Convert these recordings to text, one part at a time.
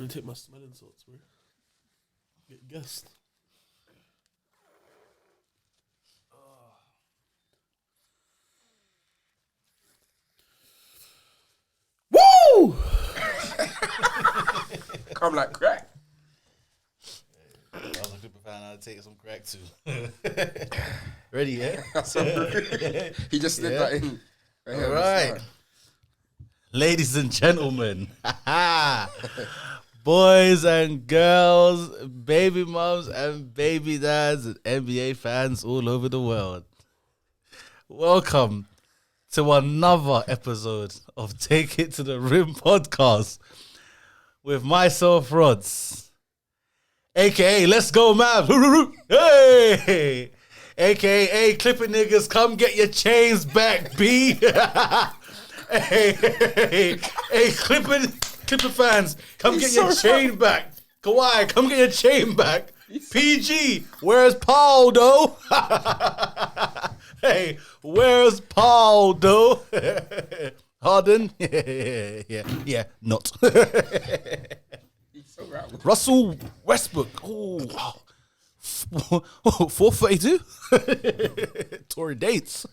Let me take my smelling salts, bro. Get guessed. Woo! Come like crack. I was a Clipper fan. I'd take some crack too. Ready, yeah? He just slid that in. All right. Ladies and gentlemen, boys and girls, baby mums and baby dads, and NBA fans all over the world. Welcome to another episode of Take It to the Rim podcast with myself, Rods, aka Let's Go Mavs, hey, aka Clipper niggas, come get your chains back, B. Hey, Clipper fans, come get your chain back. Kawhi, come get your chain back. PG, where's Paul, though? Hey, where's Paul, though? Harden? Yeah, not. Russell Westbrook. Oh, 432? Tory Dates.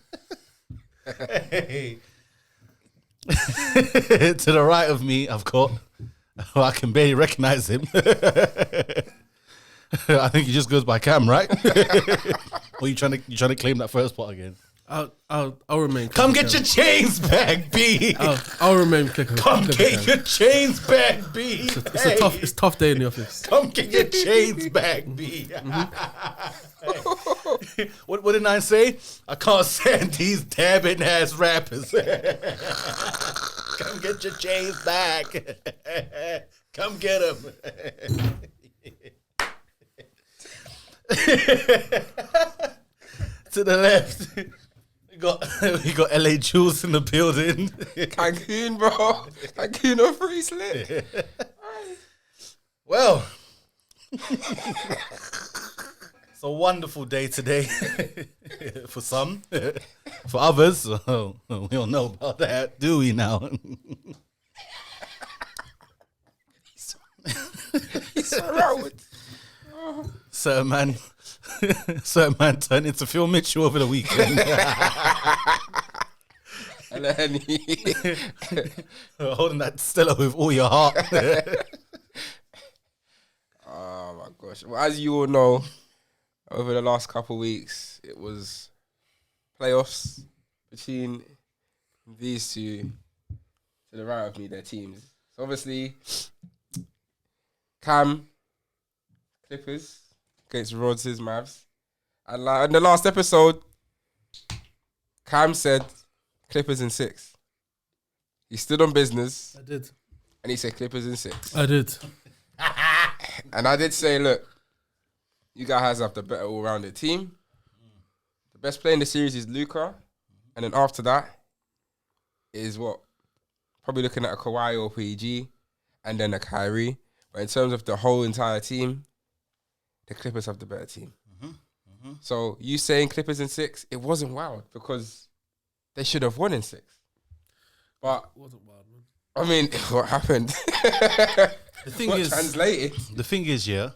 Hey. To the right of me, I've got. I can barely recognize him. I think he just goes by Cam, right? Or you trying to claim that first part again? I'll remain. Come get your chains back, B. I'll remain clicker. Come get your chains back, B. It's a tough day in the office. Come get your chains back, B. What did I say? I can't stand these dabbing ass rappers. Come get your chains back. Come get them. To the left, we got LA Juls in the building. Cancun, bro. Cancun on free slip. Well, it's a wonderful day today for some. For others, we don't know about that, do we now? He's so wrong. Certain man turned into Phil Mitchell over the weekend. And then Holding that Stella with all your heart. oh my gosh. Well, as you all know, over the last couple of weeks, it was playoffs between these two to the right of me, their teams. So obviously, Cam, Clippers against Rods' Mavs. And like in the last episode, Cam said Clippers in 6. He stood on business. I did. And he said Clippers in 6. I did. And I did say, look, you guys have the better all-rounded team. The best player in the series is Luka. And then after that is what? Probably looking at a Kawhi or PG. And then a Kyrie. But in terms of the whole entire team, the Clippers have the better team. So you saying Clippers in 6, it wasn't wild because they should have won in 6. But It wasn't wild, man. I mean, what happened? The thing what is, translated? yeah,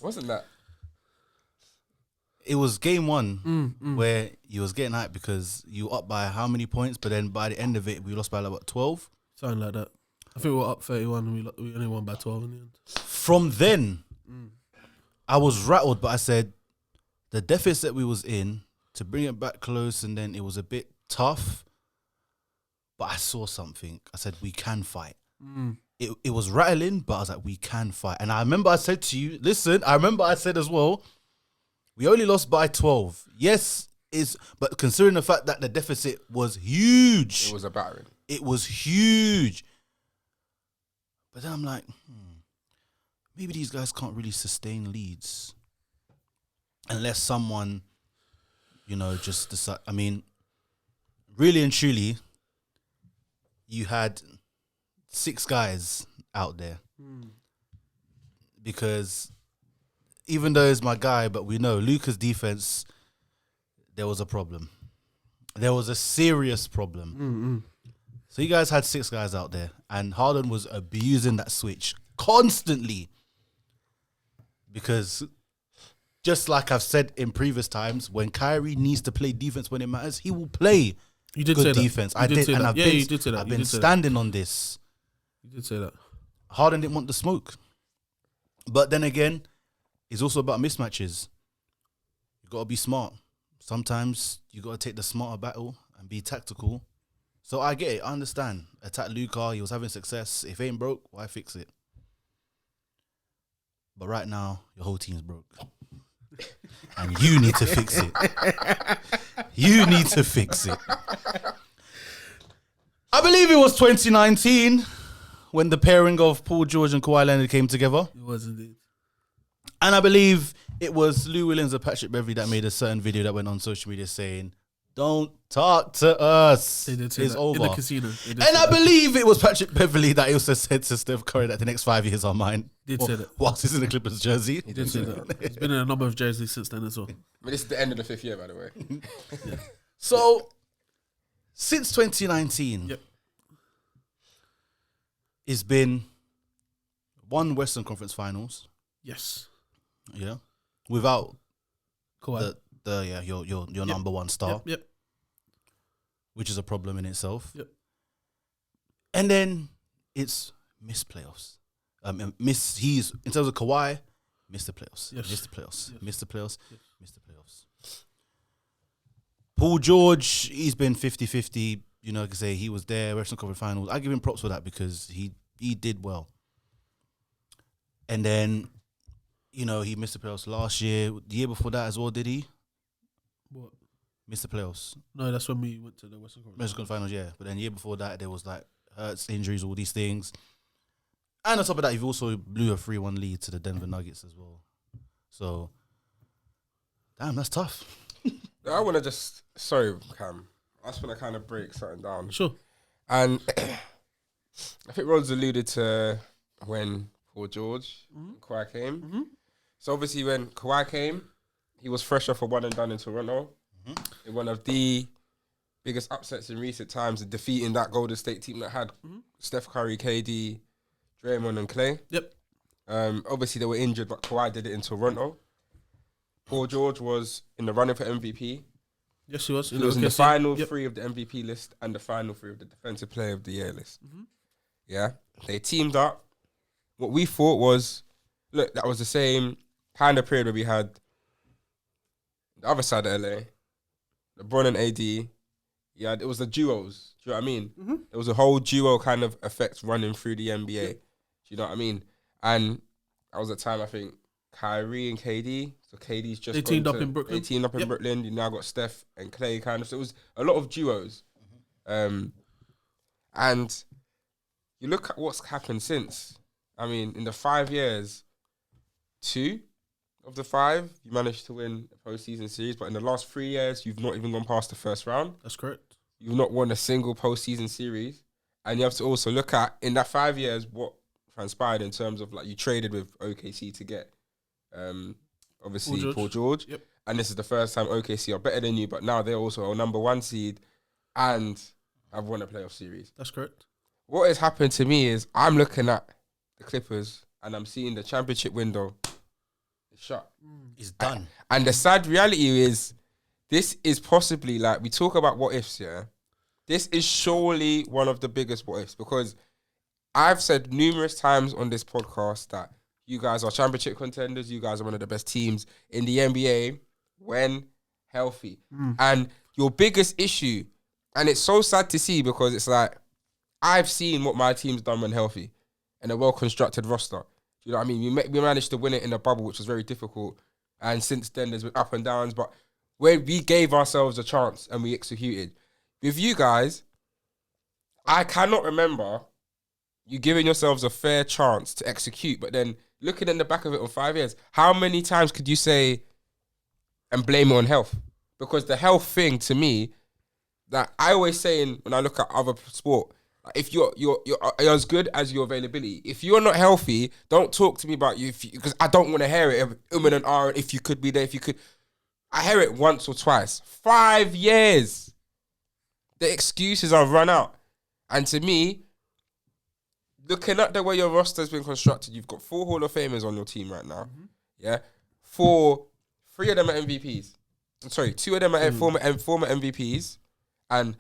Wasn't that? it was game one where you was getting hyped because you were up by how many points, but then by the end of it, we lost by like, what, 12? Something like that. I think we were up 31 and we only won by 12 in the end. From then, I was rattled, but I said the deficit we was in, to bring it back close, and then it was a bit tough, but I saw something. I said, we can fight. It was rattling, but I was like, we can fight. And I remember I said to you, listen, I said as well, we only lost by 12. Yes, but considering the fact that the deficit was huge. It was a battering. It was huge. But then I'm like, maybe these guys can't really sustain leads unless someone, just decide. I mean, really and truly, you had 6 guys out there. Because even though he's my guy, but we know Luka's defense, there was a problem. There was a serious problem. So you guys had 6 guys out there, and Harden was abusing that switch constantly. Because just like I've said in previous times, when Kyrie needs to play defense when it matters, he will play You did good say that. defense. You I did did, say and that. I've Yeah, been, you did say that. I've You been did say that. standing on this. You did say that. Harden didn't want the smoke. But then again, it's also about mismatches. You got to be smart. Sometimes you got to take the smarter battle and be tactical. So I get it. I understand. Attack Luka. He was having success. If it ain't broke, why fix it? But right now, your whole team's broke. And you need to fix it. You need to fix it. I believe it was 2019 when the pairing of Paul George and Kawhi Leonard came together. It was indeed. And I believe it was Lou Williams or Patrick Beverley that made a certain video that went on social media saying, "Don't talk to us. They did say It's that. over." In the casino. They did And say I that. believe it was Patrick Beverley that also said to Steph Curry that the next 5 years are mine. Did say that. Whilst he's in the Clippers jersey. He did say that. He's been in a number of jerseys since then as well. I mean, this is the end of the 5th year, by the way. So, since 2019, Yep. it's been one Western Conference Finals, Yes. yeah, without Kawhi. your number one star, Yep. which is a problem in itself. Yep. And then it's missed playoffs. He's in terms of Kawhi, missed the playoffs. Yes. Missed the playoffs. Yes. Missed the playoffs. Yes. Missed the playoffs. Paul George, he's been 50-50. You know, like I say, he was there, Western Conference Finals. I give him props for that because he did well. And then, you know, he missed the playoffs last year. The year before that as well, did he? What? Missed the playoffs. No, that's when we went to the Western Conference. Western Conference Finals, yeah. But then the year before that, there was like hurts, injuries, all these things. And on top of that, he also blew a 3-1 lead to the Denver Nuggets as well. So, damn, that's tough. I want to just, sorry, Cam. I just want to kind of break something down. Sure. And I think Rod's alluded to when Paul George and Kawhi came. Mm-hmm. So obviously when Kawhi came, he was fresh off a one and done in Toronto. In one of the biggest upsets in recent times, defeating that Golden State team that had Steph Curry, KD, Draymond and Clay. Yep. Obviously they were injured, but Kawhi did it in Toronto. Paul George was in the running for MVP. Yes, he was. He was in the final Yep. 3 of the MVP list and the final 3 of the Defensive Player of the Year list. Yeah, they teamed up. What we thought was, look, that was the same kind of period where we had the other side of LA, LeBron and AD. Yeah, it was the duos. Do you know what I mean? There was a whole duo kind of effect running through the NBA. Do you know what I mean? And that was the time I think Kyrie and KD. So KD's just They gone teamed up to- in Brooklyn. They teamed up in Yep. Brooklyn. You now got Steph and Clay kind of. So it was a lot of duos. And you look at what's happened since. I mean, in the 5 years, 2 of the 5 you managed to win a postseason series, but in the last 3 years, you've not even gone past the first round. That's correct. You've not won a single postseason series, and you have to also look at in that 5 years what transpired in terms of like you traded with OKC to get, obviously Paul George. Yep. And this is the first time OKC are better than you, but now they're also a number 1 seed, and have won a playoff series. That's correct. What has happened to me is I'm looking at the Clippers and I'm seeing the championship window is shut. It's done. And the sad reality is this is possibly like, we talk about what ifs, yeah? This is surely one of the biggest what ifs because I've said numerous times on this podcast that you guys are championship contenders. You guys are one of the best teams in the NBA when healthy. And your biggest issue, and it's so sad to see because it's like, I've seen what my team's done when healthy and a well-constructed roster. Do you know what I mean? We managed to win it in a bubble, which was very difficult. And since then, there's been up and downs. But where we gave ourselves a chance and we executed. With you guys, I cannot remember you giving yourselves a fair chance to execute. But then looking in the back of it on 5 years, how many times could you say and blame it on health? Because the health thing, to me, that I always say when I look at other sport, if you're as good as your availability. If you're not healthy, don't talk to me about you because I don't want to hear it. And Aaron, if you could be there, if you could. I hear it once or twice. 5 years. The excuses are run out. And to me, looking at the way your roster's been constructed, you've got 4 Hall of Famers on your team right now. Yeah, 3 of them are MVPs. I'm sorry, 2 of them are former MVPs, and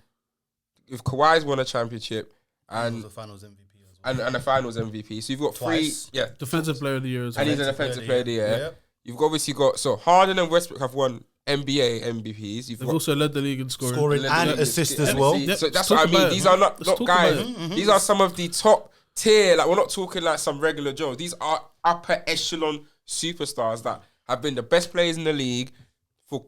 if Kawhi's won a championship and the finals MVP as well. and the finals MVP, so you've got Twice. 3. Yeah, Defensive player of the year as well. and he's an defensive player of the year. Yeah. You've obviously got Harden and Westbrook have won NBA MVPs. You've They've got also led the league in scoring. Scoring and assist as well. Yep, So that's let's what I talk mean. about it, These man. are not Let's talk guys. about it. These are some of the top tier. Like, we're not talking like some regular Joes. These are upper echelon superstars that have been the best players in the league for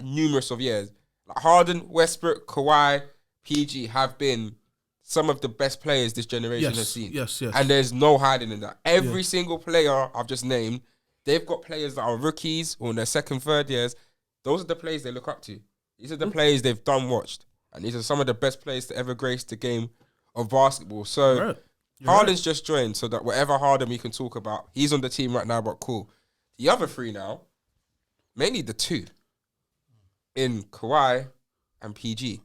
numerous of years. Like Harden, Westbrook, Kawhi, PG have been some of the best players this generation has seen. Yes. And there's no hiding in that. Every single player I've just named, they've got players that are rookies or in their second, third years. Those are the players they look up to. These are the players they've watched. And these are some of the best players to ever grace the game of basketball. So Harden's just joined, so that whatever Harden we can talk about, he's on the team right now, but cool. The other 3 now, mainly the 2, in Kawhi and PG.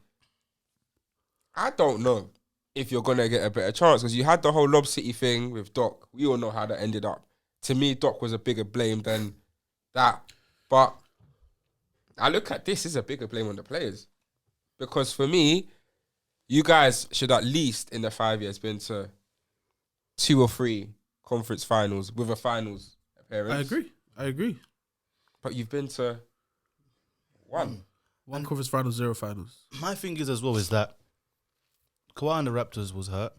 I don't know if you're going to get a better chance, because you had the whole Lob City thing with Doc. We all know how that ended up. To me, Doc was a bigger blame than that. But I look at this as a bigger blame on the players. Because for me, you guys should at least in the 5 years been to 2 or 3 conference finals with a finals appearance. I agree. But you've been to 1. One conference finals, 0 finals. My thing is as well is that Kawhi and the Raptors was hurt.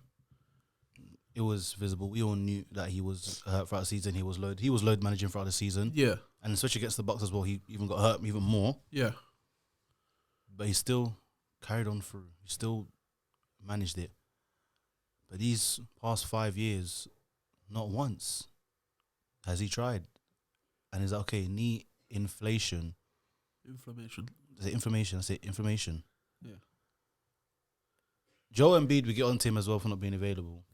It was visible. We all knew that he was hurt throughout the season. He was load managing throughout the season. Yeah. And especially against the Bucks as well, he even got hurt even more. Yeah. But he still carried on through. He still managed it. But these past 5 years, not once has he tried. And he's like, okay, knee inflation. Inflammation. Is it inflammation? I say inflammation. Yeah. Joe Embiid, we get on to him as well for not being available.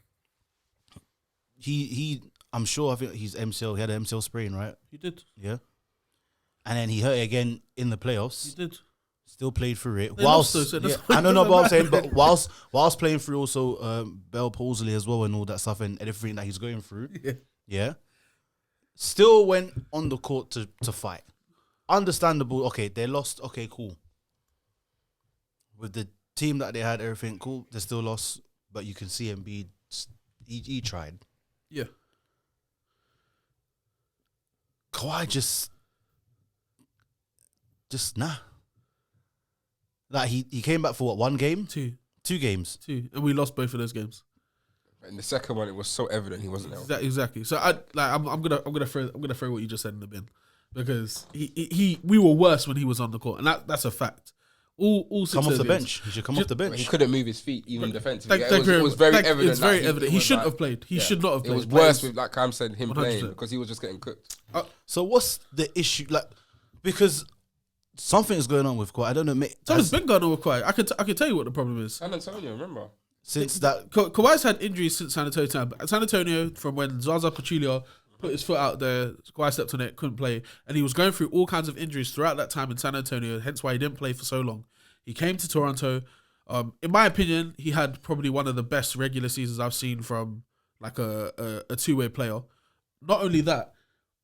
I'm sure, I think he's MCL. He had an MCL sprain, right? He did. Yeah. And then he hurt it again in the playoffs. He did. Still played through it. They Whilst, lost though, so yeah, that's I don't know doesn't what I'm saying, matter. but whilst playing through also Bell palsy as well and all that stuff and everything that he's going through, yeah, still went on the court to fight. Understandable. Okay, they lost. Okay, cool. With the team that they had, everything cool. They still lost, but you can see Embiid. He tried. Yeah. Kawhi just nah. Like he came back for what, 1 game? 2. 2 games. 2. And we lost both of those games. In the second one, it was so evident he wasn't healthy. Exactly. So I'm gonna throw what you just said in the bin, because we were worse when he was on the court, and that's a fact. All 6 Come off the games. bench. He should come off the bench. He couldn't move his feet even defensively. Thank you It was very evident. It's very that evident. it He was shouldn't like- have played. He should not have played. It was Like, worse with, like Cam said, him 100%. playing, because he was just getting cooked. So what's the issue? Like, because something is going on with Kawhi. I don't know. Something's been going on with Kawhi. I can tell you what the problem is. San Antonio, remember? Since that, Kawhi's had injuries since San Antonio time. San Antonio, from when Zaza Pachulia put his foot out there, Kawhi stepped on it, couldn't play, and he was going through all kinds of injuries throughout that time in San Antonio. Hence why he didn't play for so long. He came to Toronto. In my opinion, he had probably one of the best regular seasons I've seen from like a two-way player. Not only that,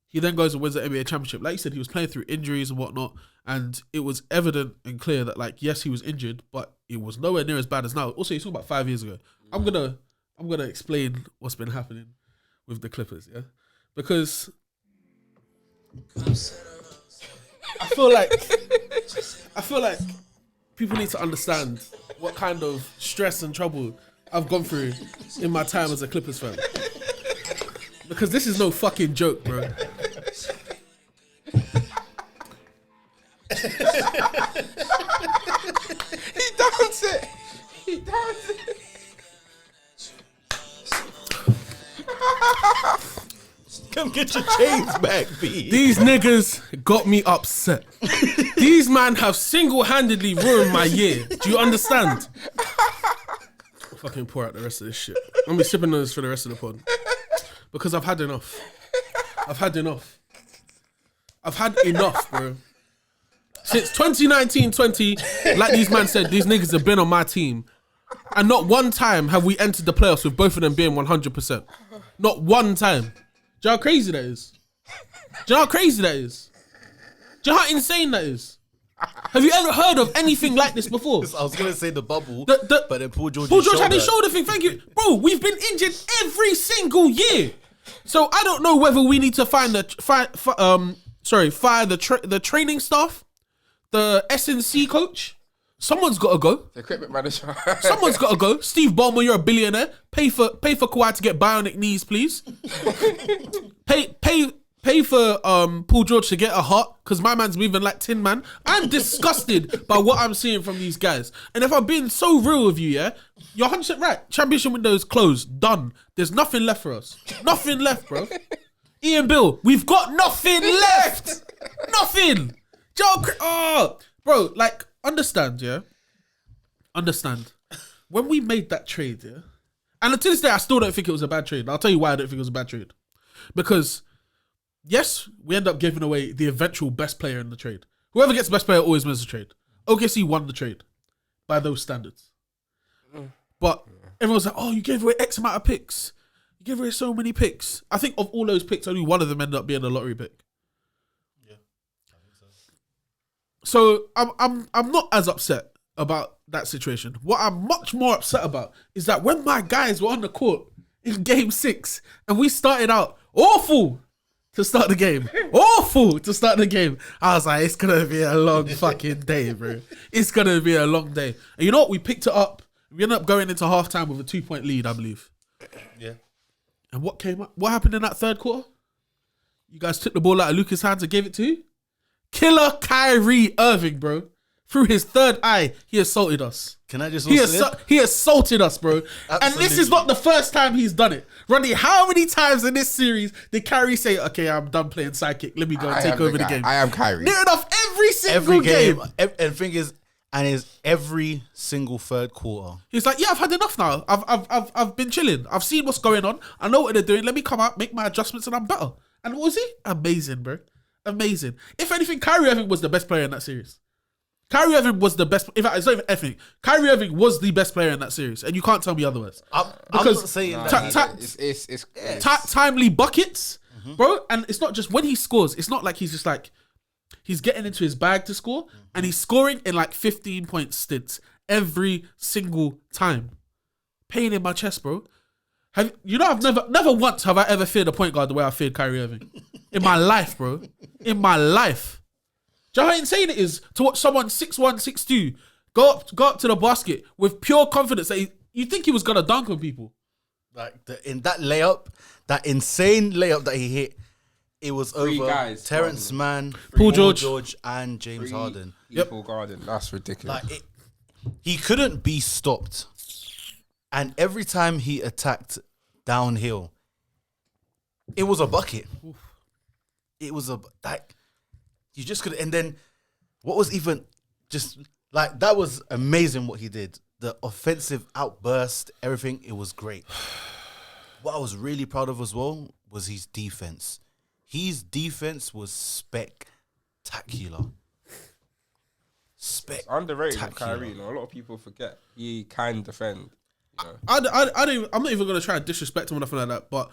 he then goes and wins the NBA championship. Like you said, he was playing through injuries and whatnot, and it was evident and clear that, like, yes, he was injured, but it was nowhere near as bad as now. Also, you're talking about 5 years ago. I'm gonna explain what's been happening with the Clippers, yeah, because I feel like people need to understand what kind of stress and trouble I've gone through in my time as a Clippers fan. Because this is no fucking joke, bro. He downs it. He downs it. come get your chains back, B. These niggas got me upset. These man have single-handedly ruined my year. Do you understand? I'll fucking pour out the rest of this shit. I'm gonna be sipping on this for the rest of the pod. Because I've had enough. I've had enough, bro. Since 2019-20, like these man said, these niggas have been on my team. And not one time have we entered the playoffs with both of them being 100%. Not one time. Do you know how crazy that is? Do you know how crazy that is? Do you know how insane that is? Have you ever heard of anything like this before? I was gonna say the bubble, but then Paul George had his shoulder thing. Thank you, bro. We've been injured every single year, so I don't know whether we need to fire the training staff, the SNC coach. Someone's got to go. The equipment manager. Someone's got to go. Steve Ballmer, you're a billionaire. Pay for Kawhi to get bionic knees, please. Pay for Paul George to get a heart, because my man's moving like Tin Man. I'm disgusted by what I'm seeing from these guys. And if I'm being so real with you, yeah, you're 100% right. Championship window is closed. Done. There's nothing left for us. Nothing left, bro. Ian Bill, we've got nothing left. Nothing. Bro, like, understand, yeah? Understand. When we made that trade, yeah? And to this day, I still don't think it was a bad trade. I'll tell you why I don't think it was a bad trade. Because, yes, we end up giving away the eventual best player in the trade. Whoever gets best player always wins the trade. OKC won the trade by those standards. But everyone's like, oh, you gave away X amount of picks. You gave away so many picks. I think of all those picks, only one of them ended up being a lottery pick. Yeah, I think so. So I'm not as upset about that situation. What I'm much more upset about is that when my guys were on the court in game 6 and we started out awful to start the game. Awful to start the game. I was like, it's going to be a long fucking day, bro. It's going to be a long day. And you know what? We picked it up. We ended up going into halftime with a 2-point lead, I believe. Yeah. And what came up? What happened in that third quarter? You guys took the ball out of Lucas' hands and gave it to who? Killer Kyrie Irving, bro. Through his third eye, he assaulted us. Can I just also He assaulted us, bro. And this is Absolutely. not the first time he's done it. Ronnie, how many times in this series did Kyrie say, okay, I'm done playing sidekick. Let me go and take over the game? I am Kyrie. Near enough every single every game. And the thing is, every single third quarter. He's like, yeah, I've had enough now. I've been chilling. I've seen what's going on. I know what they're doing. Let me come out, make my adjustments, and I'm better. And what was he? Amazing, bro. Amazing. If anything, Kyrie Irving was the best player in that series. Kyrie Irving was the best. In fact, it's not even anything. Kyrie Irving was the best player in that series, and you can't tell me otherwise. I'm Because not saying It's timely buckets, bro. And it's not just when he scores. It's not like he's just like he's getting into his bag to score, and he's scoring in like 15-point stints every single time. Pain in my chest, bro. I've never once have I ever feared a point guard the way I feared Kyrie Irving in my life, bro. In my life. Do you know how insane it is to watch someone 6'1", 6'2", go up to the basket with pure confidence that you think he was gonna dunk on people? like in that layup, that insane layup that he hit. It was Three over guys, Terrence Mann, Paul George, and James Harden. People guarding. That's ridiculous. Like he couldn't be stopped, and every time he attacked downhill, it was a bucket. It was you just could. And then what was even just like that was amazing what he did. The offensive outburst, everything. It was great. What I was really proud of as well was his defense. His defense was spectacular. It's underrated with Kyrie. You know, a lot of people forget he can defend. You know? I'm not even gonna try and disrespect him or nothing like that. But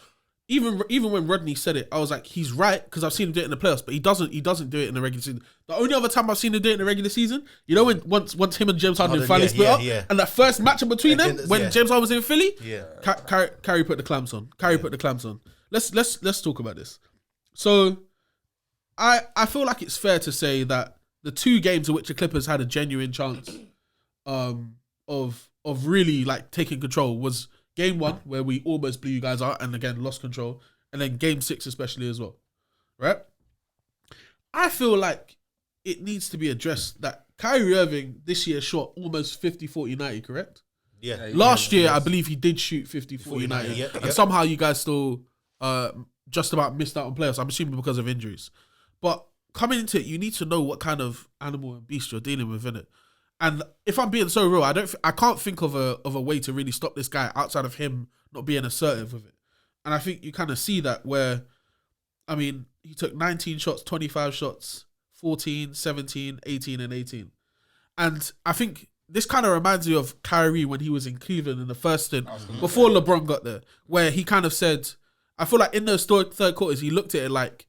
even when Rodney said it, I was like, he's right because I've seen him do it in the playoffs, but he doesn't do it in the regular season. The only other time I've seen him do it in the regular season, you know, when once him and James Harden finally split up, and that first matchup between them when James Harden was in Philly, Kyrie put the clamps on. Put the clamps on. Let's talk about this. So, I feel like it's fair to say that the two games in which the Clippers had a genuine chance of really like taking control was game 1 where we almost blew you guys out and again lost control, and then game 6 especially as well, right? I feel like it needs to be addressed that Kyrie Irving this year shot almost 50-40-90, correct? Yeah. Last year, I believe he did shoot 50-40-90. Yeah. And somehow you guys still just about missed out on playoffs. I'm assuming because of injuries. But coming into it, you need to know what kind of animal and beast you're dealing with, innit? And if I'm being so real, I can't think of a way to really stop this guy outside of him not being assertive with it. And I think you kind of see that where, I mean, he took 19 shots, 25 shots, 14, 17, 18, and 18. And I think this kind of reminds me of Kyrie when he was in Cleveland in the first stint before LeBron got there, where he kind of said, I feel like in those third quarters he looked at it like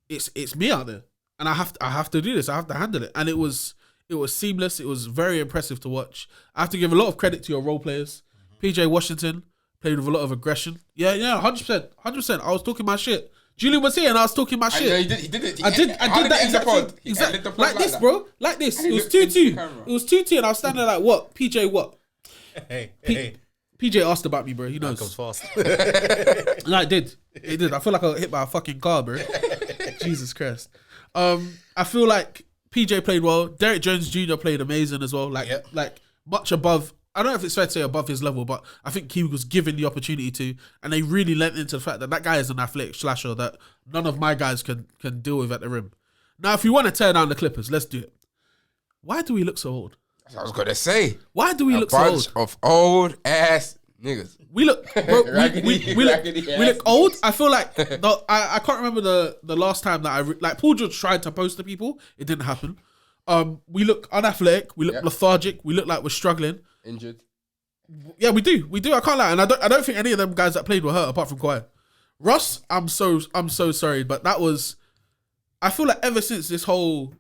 it's me out there, and I have to do this. I have to handle it, and it was seamless. It was very impressive to watch. I have to give a lot of credit to your role players. PJ Washington played with a lot of aggression. Yeah, 100%. I was talking my shit. Julian was here and I was talking my shit. He did it. I did that exactly. Like this, bro. Like this. It was 2-2. It was 2-2 and I was standing there like, what? PJ, what? Hey. PJ asked about me, bro. He knows. Comes fast. No, it did. It did. I feel like I got hit by a fucking car, bro. Jesus Christ. I feel like PJ played well. Derek Jones Jr. played amazing as well. Like much above. I don't know if it's fair to say above his level, but I think he was given the opportunity to, and they really lent into the fact that guy is an athletic slasher that none of my guys can deal with at the rim. Now, if you want to tear down the Clippers, let's do it. Why do we look so old? That's what I was gonna say. Why do we look so old? A bunch of old ass niggas. We look, bro, we look old. I feel like I can't remember the last time that like Paul George tried to post to people. It didn't happen. We look unathletic. We look lethargic. We look like we're struggling. Injured. Yeah, we do. I can't lie, and I don't think any of them guys that played were hurt apart from Kawhi. Russ, I'm so sorry, but that was. I feel like ever since this whole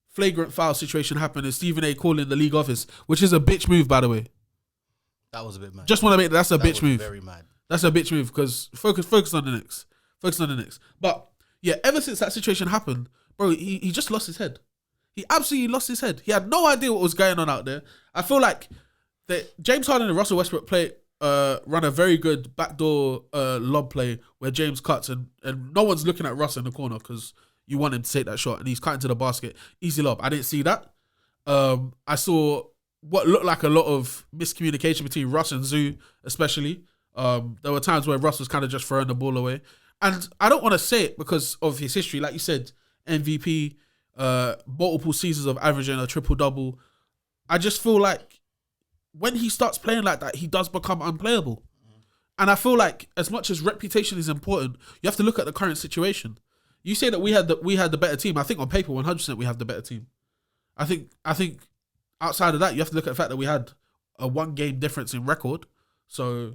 flagrant foul situation happened, and Stephen A. calling the league office, which is a bitch move, by the way. That was a bit mad. Just want to make that's a bitch move. Very mad. That's a bitch move because focus on the Knicks. Focus on the Knicks. But yeah, ever since that situation happened, bro, he just lost his head. He absolutely lost his head. He had no idea what was going on out there. I feel like that James Harden and Russell Westbrook run a very good backdoor lob play where James cuts and no one's looking at Russ in the corner because you want him to take that shot and he's cutting to the basket. Easy lob. I didn't see that. I saw what looked like a lot of miscommunication between Russ and Zoo, especially. There were times where Russ was kind of just throwing the ball away. And I don't want to say it because of his history. Like you said, MVP, multiple seasons of averaging a triple-double. I just feel like when he starts playing like that, he does become unplayable. And I feel like as much as reputation is important, you have to look at the current situation. You say that we had the better team. I think on paper, 100% we have the better team. I think outside of that, you have to look at the fact that we had a 1-game difference in record. So,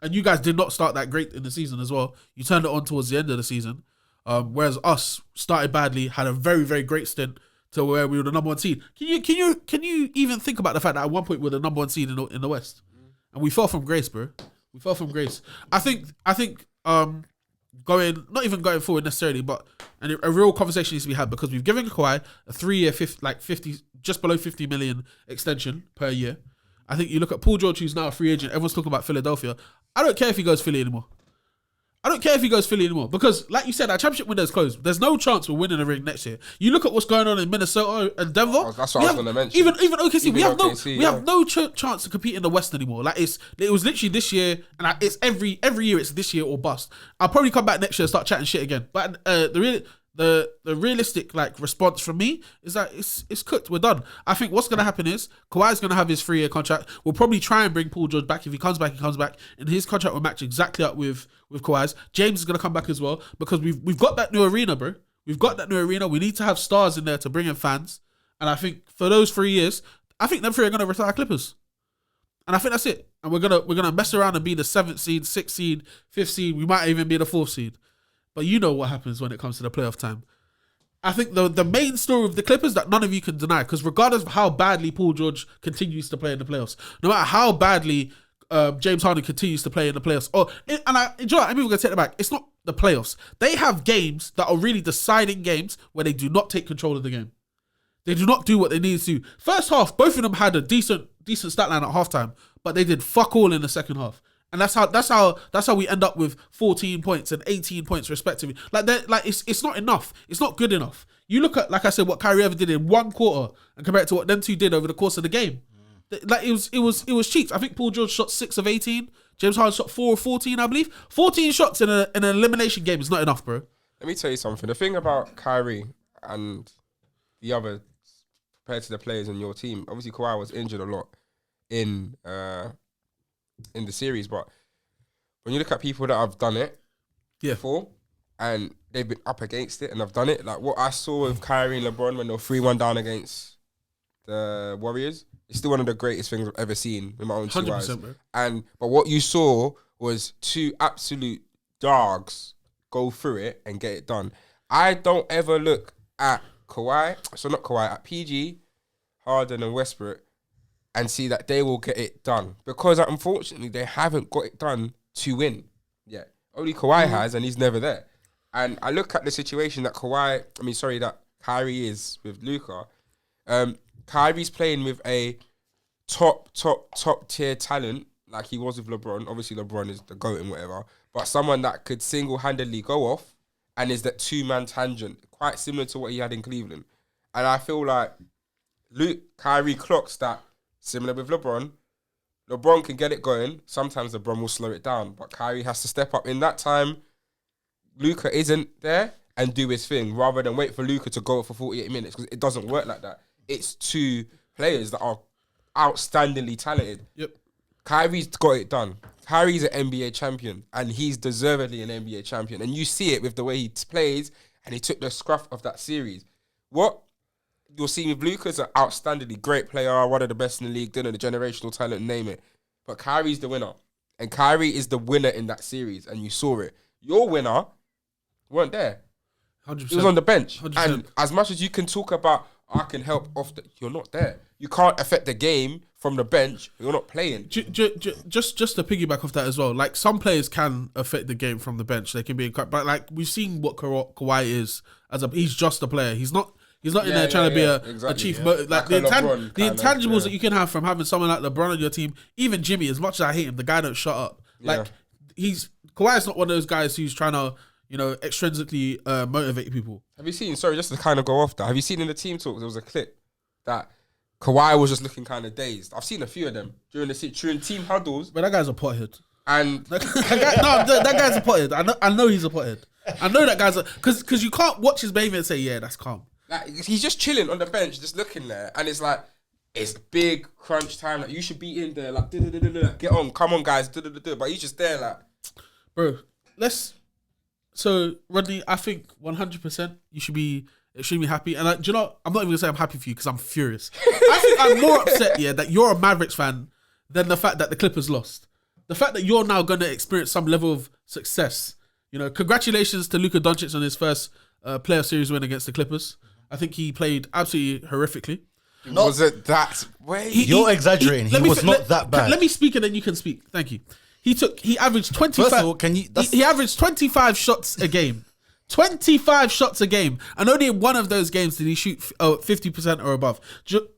and you guys did not start that great in the season as well. You turned it on towards the end of the season. Whereas us started badly, had a very, very great stint to where we were the number 1 seed. Can you even think about the fact that at one point we were the number 1 seed in the West, and we fell from grace, bro. We fell from grace. I think not even going forward necessarily, but a real conversation needs to be had because we've given Kawhi a 3-year, 50, just below 50 million extension per year. I think you look at Paul George, who's now a free agent. Everyone's talking about Philadelphia. I don't care if he goes Philly anymore. Because, like you said, our championship window is closed. There's no chance we're winning a ring next year. You look at what's going on in Minnesota and Denver. That's what I was going to mention. Even OKC, we have no chance to compete in the West anymore. Like it was literally this year, and it's every year it's this year or bust. I'll probably come back next year and start chatting shit again. But the realistic like response from me is that it's cooked. We're done. I think what's going to happen is Kawhi's going to have his 3-year contract. We'll probably try and bring Paul George back. If he comes back, and his contract will match exactly up with Kawhi's. James is going to come back as well because we've got that new arena, bro. We've got that new arena. We need to have stars in there to bring in fans. And I think for those 3 years, I think them 3 are going to retire Clippers. And I think that's it. And we're gonna mess around and be the 7th seed, 6th seed, 5th seed. We might even be the 4th seed. But you know what happens when it comes to the playoff time. I think the main story of the Clippers that none of you can deny, because regardless of how badly Paul George continues to play in the playoffs, no matter how badly James Harden continues to play in the playoffs, I'm even going to take it back. It's not the playoffs. They have games that are really deciding games where they do not take control of the game. They do not do what they need to. First half, both of them had a decent stat line at halftime, but they did fuck all in the second half. And that's how we end up with 14 points and 18 points respectively. It's not enough. It's not good enough. You look at, like I said, what Kyrie ever did in 1 quarter and compare it to what them two did over the course of the game. Like it was cheats. I think Paul George shot 6 of 18. James Harden shot 4 of 14, I believe. 14 shots in an elimination game is not enough, bro. Let me tell you something. The thing about Kyrie and the other compared to the players in your team, obviously Kawhi was injured a lot in the series, but when you look at people that have done it before and they've been up against it and have done it, like what I saw with Kyrie and LeBron when they were 3-1 down against the Warriors. It's still one of the greatest things I've ever seen with my own two eyes. 100%, bro. But what you saw was two absolute dogs go through it and get it done. I don't ever look at at PG, Harden and Westbrook and see that they will get it done because unfortunately they haven't got it done to win yet. Only Kawhi has, and he's never there. And I look at the situation that that Kyrie is with Luka. Kyrie's playing with a top tier talent like he was with LeBron. Obviously, LeBron is the GOAT and whatever, but someone that could single-handedly go off and is that two-man tangent, quite similar to what he had in Cleveland. And I feel like Kyrie clocks that similar with LeBron. LeBron can get it going. Sometimes LeBron will slow it down, but Kyrie has to step up in that time. Luka isn't there and do his thing rather than wait for Luka to go for 48 minutes because it doesn't work like that. It's two players that are outstandingly talented. Yep. Kyrie's got it done. Kyrie's an NBA champion and he's deservedly an NBA champion. And you see it with the way he plays and he took the scruff of that series. What you're seeing with Luka's an outstandingly great player, one of the best in the league, the generational talent, name it. But Kyrie's the winner. And Kyrie is the winner in that series and you saw it. Your winner weren't there. 100%. He was on the bench. 100%. And as much as you can talk about, I can help off you're not there. You can't affect the game from the bench. You're not playing. Just to piggyback off that as well, like some players can affect the game from the bench. They can be, but like we've seen what Kawhi is he's just a player. He's not in there trying to be a chief. Like Like the a LeBron the kind of, intangibles that you can have from having someone like LeBron on your team, even Jimmy. As much as I hate him, the guy don't shut up. Like Kawhi's not one of those guys who's trying to extrinsically motivate people. Have you seen, sorry, just to kind of go off that, have you seen in the team talk, there was a clip that Kawhi was just looking kind of dazed. I've seen a few of them during team huddles. But that guy's a pothead. And that guy's a pothead. I know he's a pothead. I know that guy's because you can't watch his behavior and say, yeah, that's calm. like, he's just chilling on the bench, just looking there. And it's like, it's big crunch time. Like, you should be in there, like, get on, come on, guys, but he's just there, like. Bro, So, Rodney, I think 100% you should be extremely happy. And do you know, I'm not even going to say I'm happy for you because I'm furious. I think I'm more upset, that you're a Mavericks fan than the fact that the Clippers lost. The fact that you're now going to experience some level of success. Congratulations to Luka Doncic on his first playoff series win against the Clippers. I think he played absolutely horrifically. Was it that way? You're exaggerating. He was not that bad. Let me speak and then you can speak. Thank you. He averaged 25. First of all, he averaged 25 shots a game. 25 shots a game. And only in one of those games did he shoot 50% or above.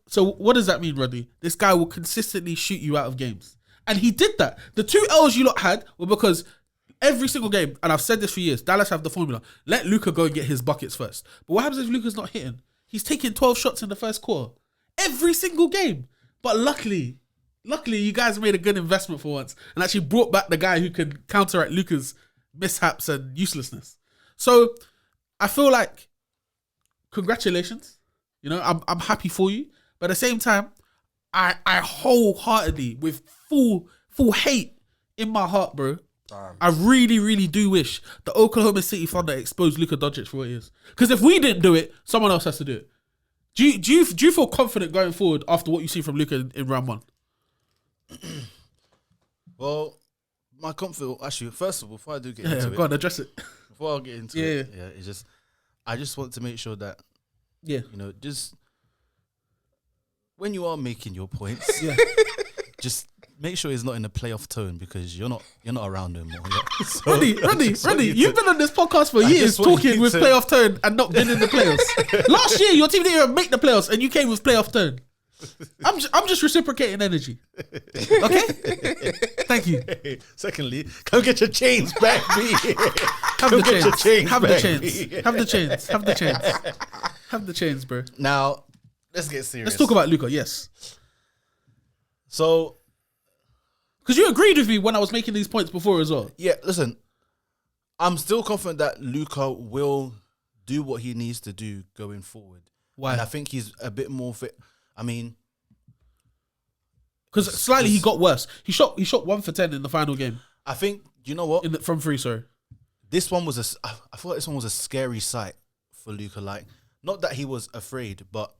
So what does that mean, Rodney? This guy will consistently shoot you out of games. And he did that. The 2 L's you lot had were because every single game, and I've said this for years, Dallas have the formula. Let Luka go and get his buckets first. But what happens if Luka's not hitting? He's taking 12 shots in the first quarter. Every single game. But luckily, you guys made a good investment for once and actually brought back the guy who could counteract Luka's mishaps and uselessness. So I feel like congratulations. I'm happy for you. But at the same time, I wholeheartedly, with full hate in my heart, bro. Damn. I really, really do wish the Oklahoma City Thunder exposed Luka Doncic for what he is. Because if we didn't do it, someone else has to do it. Do you feel confident going forward after what you see from Luka in round one? Well, my confidence. Actually, first of all, before I do get into it, go on, address it. Before I get into it, it's just I just want to make sure that just when you are making your points, just make sure it's not in a playoff tone because you're not around no more. Yeah? So, Rodney, you've been on this podcast for years talking with playoff tone and not been in the playoffs. Last year, your team didn't even make the playoffs and you came with playoff tone. I'm just reciprocating energy. Okay? Thank you. Secondly, come get your chains back, B. Have the chains, bro. Now, let's get serious. Let's talk about Luka, yes. So, because you agreed with me when I was making these points before as well. Yeah, listen. I'm still confident that Luka will do what he needs to do going forward. Why? And I think he's a bit more fit. I mean, because slightly he got worse. He shot 1 for 10 in the final game. I think, you know what? From free, sorry. This one was I thought this one was a scary sight for Luka. Like, not that he was afraid, but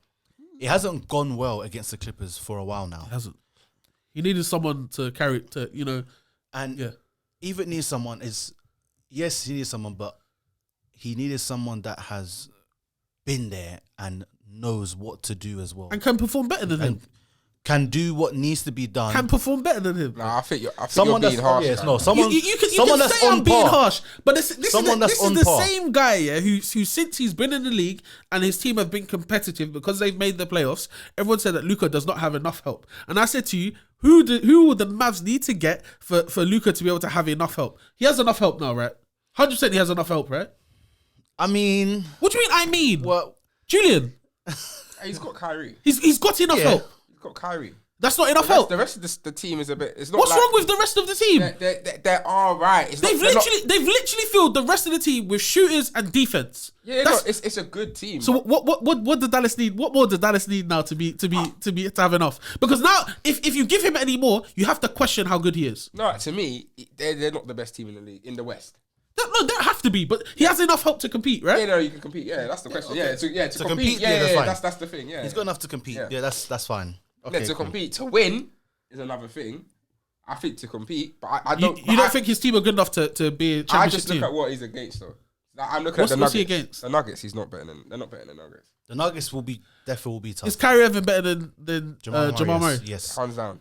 it hasn't gone well against the Clippers for a while now. It hasn't. He needed someone to carry it to, And yeah. even needs someone yes, he needs someone, but he needed someone that has been there and knows what to do as well. And can perform better than him. Can do what needs to be done. Can perform better than him. Nah, I think you're Someone being that's harsh. yes, man. no, someone You can someone that's say on I'm being par. harsh, but this is Someone that's on the par. same guy, yeah, who since he's been in the league and his team have been competitive because they've made the playoffs. Everyone said that Luka does not have enough help, and I said to you, who would the Mavs need to get for Luka to be able to have enough help? He has enough help now, right? 100% he has enough help, right? I mean, What do you mean? I mean, well, Julian, Hey, he's got Kyrie. he's got enough Yeah. help. He's got Kyrie. That's not enough The help. rest of the team is a bit. It's not. What's like, wrong with the rest of the team? They're all right. It's not, They've literally filled the rest of the team with shooters and defense. Yeah, no, That's- it's a good team. So what does Dallas need? What more does Dallas need now to have enough? Because now if you give him any more, you have to question how good he is. no, to me, they're not the best team in the league in the West. No, they don't have to be, but he has enough help to compete, right? Yeah, no, you can compete. Yeah, that's the question. okay. To compete. compete, Yeah, yeah, that's fine. that's the thing. Yeah, he's got enough to compete. Yeah. Yeah, that's fine. Okay, to cool. compete, to win is another thing. I think to compete, but I You don't. don't think his team are good enough to be a I championship just look team? at what he's against though. Like, I'm looking at the What's Nuggets. he against? The Nuggets, he's not better than. They're not better than the Nuggets. The Nuggets definitely will be tough. Is Kyrie Irving better than Jamal Murray? Yes. Hands down.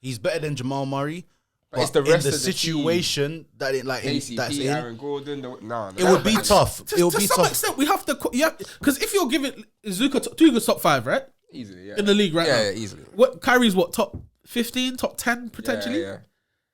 He's better than Jamal Murray. But it's But the rest in the of the situation that it like KCP, that's in, Aaron Gordon. it would be tough. It would To be some tough. extent, we have to. Yeah, because if you're giving Luka's top 5, right? Easily, yeah. In the league right now. Yeah, easily. What Kyrie's what, top 15, top 10 potentially? Yeah.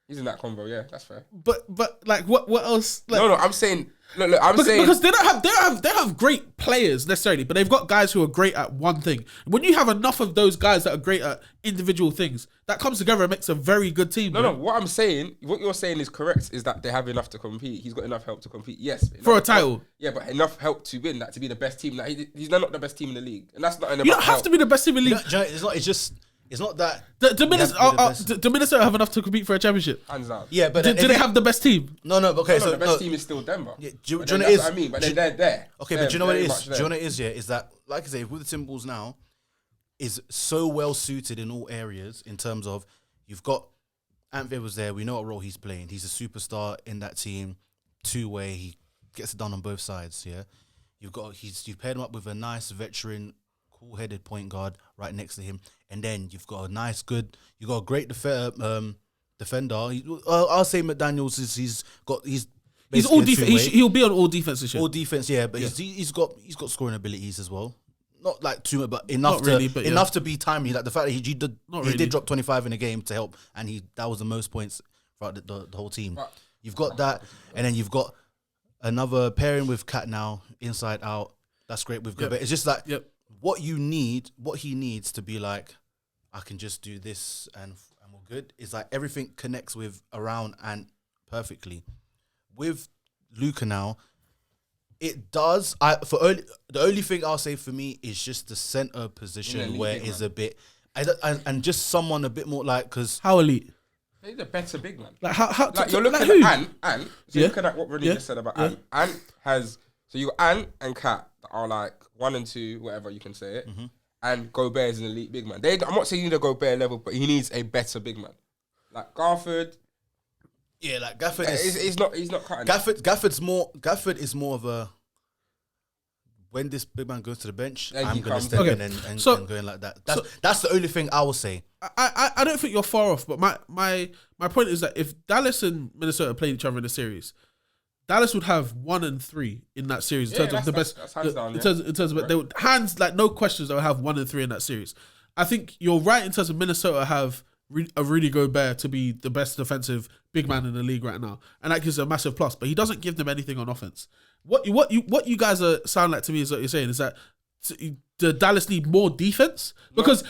He's in that combo. Yeah, that's fair. But like what else? Like, No, I'm saying. Look, I'm saying. because they don't have great players necessarily, but they've got guys who are great at one thing. When you have enough of those guys that are great at individual things, that comes together and makes a very good team. No, bro. what I'm saying, what you're saying is correct. Is that they have enough to compete? He's got enough help to compete. Yes, For a enough title. help. Yeah, but enough help to win that to be the best team. Like he's not the best team in the league, and that's not enough. You don't have to be the best team in the league. Do you know, it's not that. The you have to be the best. Minnesota have enough to compete for a championship. Hands down. Yeah, but Do then if they you- have the best team? No, okay. No, So the best no, team is still Denver. Yeah, do you But know then what it that's is? what I mean, but Do then they're there. Okay, They're but do you know what it very is? much Do there. you know what it is? Yeah, is that like I say, with the Timberwolves now, is so well suited in all areas in terms of you've got Ant was there. We know what role he's playing. He's a superstar in that team, two-way. He gets it done on both sides. Yeah, you've paired him up with a nice veteran, cool-headed point guard right next to him, and then you've got a great defender. I'll say McDaniels is he's All basically a defense. two-way. He'll be on all defense this year. All defense, yeah, but he's got scoring abilities as well. Not like too much, but enough Not really, but yeah. enough to be timely. Like the fact that he really. did drop 25 in a game to help, and that was the most points throughout the whole team. But- You've got that, and then you've got another pairing with Cat now, inside out. That's great with Gobert. It's just like what he needs to be like, I can just do this and we're good. Is like everything connects with around and perfectly. With Luka now, it does. The only thing I'll say for me is just the center position elite where big it's man. a bit, and just someone a bit more like because How elite? He's a better big man. Like how? Like you're looking who? at Ant. So Yeah. you're looking at what Renee Yeah. just said about Yeah. Ant. Ant has you got Ant and Cat that are like 1 and 2, whatever you can say it. And Gobert is an elite big man. I'm not saying you need a Gobert level, but he needs a better big man. Like Garford, yeah, like Gafford is. he's not cutting. it. Gafford is more of a when this big man goes to the bench, Then I'm he going to comes step in. in and So- going like that. That's the only thing I will say. I don't think you're far off, but my point is that if Dallas and Minnesota played each other in a series, Dallas would have 1 and 3 in that series in Yeah, terms of the that's- best. that's hands down, in yeah. terms of they would hands like no questions. They would have 1 and 3 in that series. I think you're right in terms of Minnesota have a Rudy Gobert to be the best defensive big man in the league right now, and that gives a massive plus. But he doesn't give them anything on offense. What you guys sound like to me is what you're saying is that the Dallas need more defense because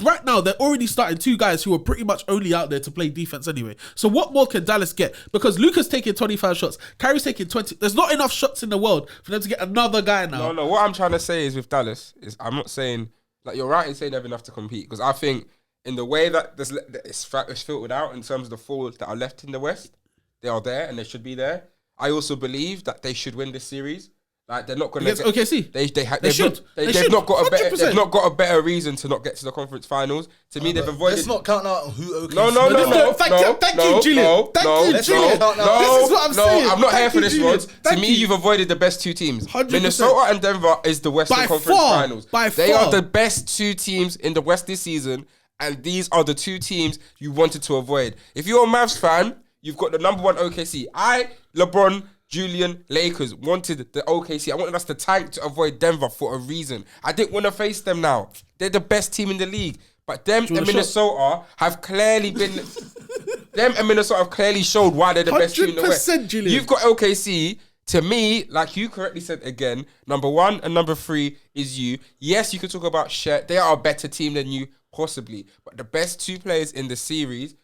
right now they're already starting 2 guys who are pretty much only out there to play defense anyway. So what more can Dallas get? Because Luka's taking 25 shots, Kyrie's taking 20. There's not enough shots in the world for them to get another guy now. No. What I'm trying to say is with Dallas is I'm not saying like you're right in saying they have enough to compete because I think in the way that it's filtered out in terms of the forwards that are left in the West, they are there and they should be there. I also believe that they should win this series. Like they're not gonna Against OKC. They've not got a better. 100%. They've not got a better reason to not get to the conference finals. To me, they've avoided. Let's not count out who OKC. No. Thank you, Julian. Thank you, Julian. No, This is what I'm saying. I'm not here Thank for you, this, Julian. Rod. To Thank me, you. you've avoided the best two teams. 100%. Minnesota and Denver is the Western By Conference far. Finals. By They far. are the best two teams in the West this season, and these are the two teams you wanted to avoid. If you're a Mavs fan, you've got the number one OKC. LeBron, Julian, Lakers wanted the OKC. I wanted us to tank to avoid Denver for a reason. I didn't want to face them now. They're the best team in the league. But them and Minnesota have clearly been... them and Minnesota have clearly showed why they're the best team in the West. 100%, Julian. You've got OKC. To me, like you correctly said again, number 1 and number 3 is you. Yes, you can talk about Shet. They are a better team than you, possibly. But the best two players in the series,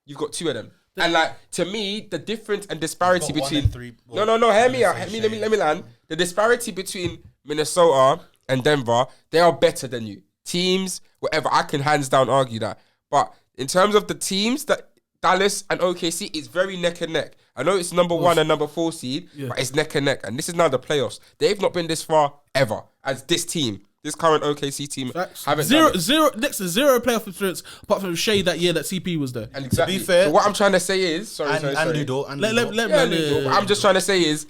you've got two of them. And like, to me, the difference and disparity You've got between... 1 and 3. No, hear me out. Let me land. The disparity between Minnesota and Denver, they are better than you. Teams, whatever, I can hands down argue that. But in terms of the teams, that Dallas and OKC, it's very neck and neck. I know it's number 1 and number 4 seed, but it's neck and neck. And this is now the playoffs. They've not been this far ever as this team. This current OKC team haven't done it. Next to zero playoff experience apart from Shea that year that CP was there. And exactly. To be fair, so what I'm trying to say is, sorry. Ludo. What I'm just trying to say is,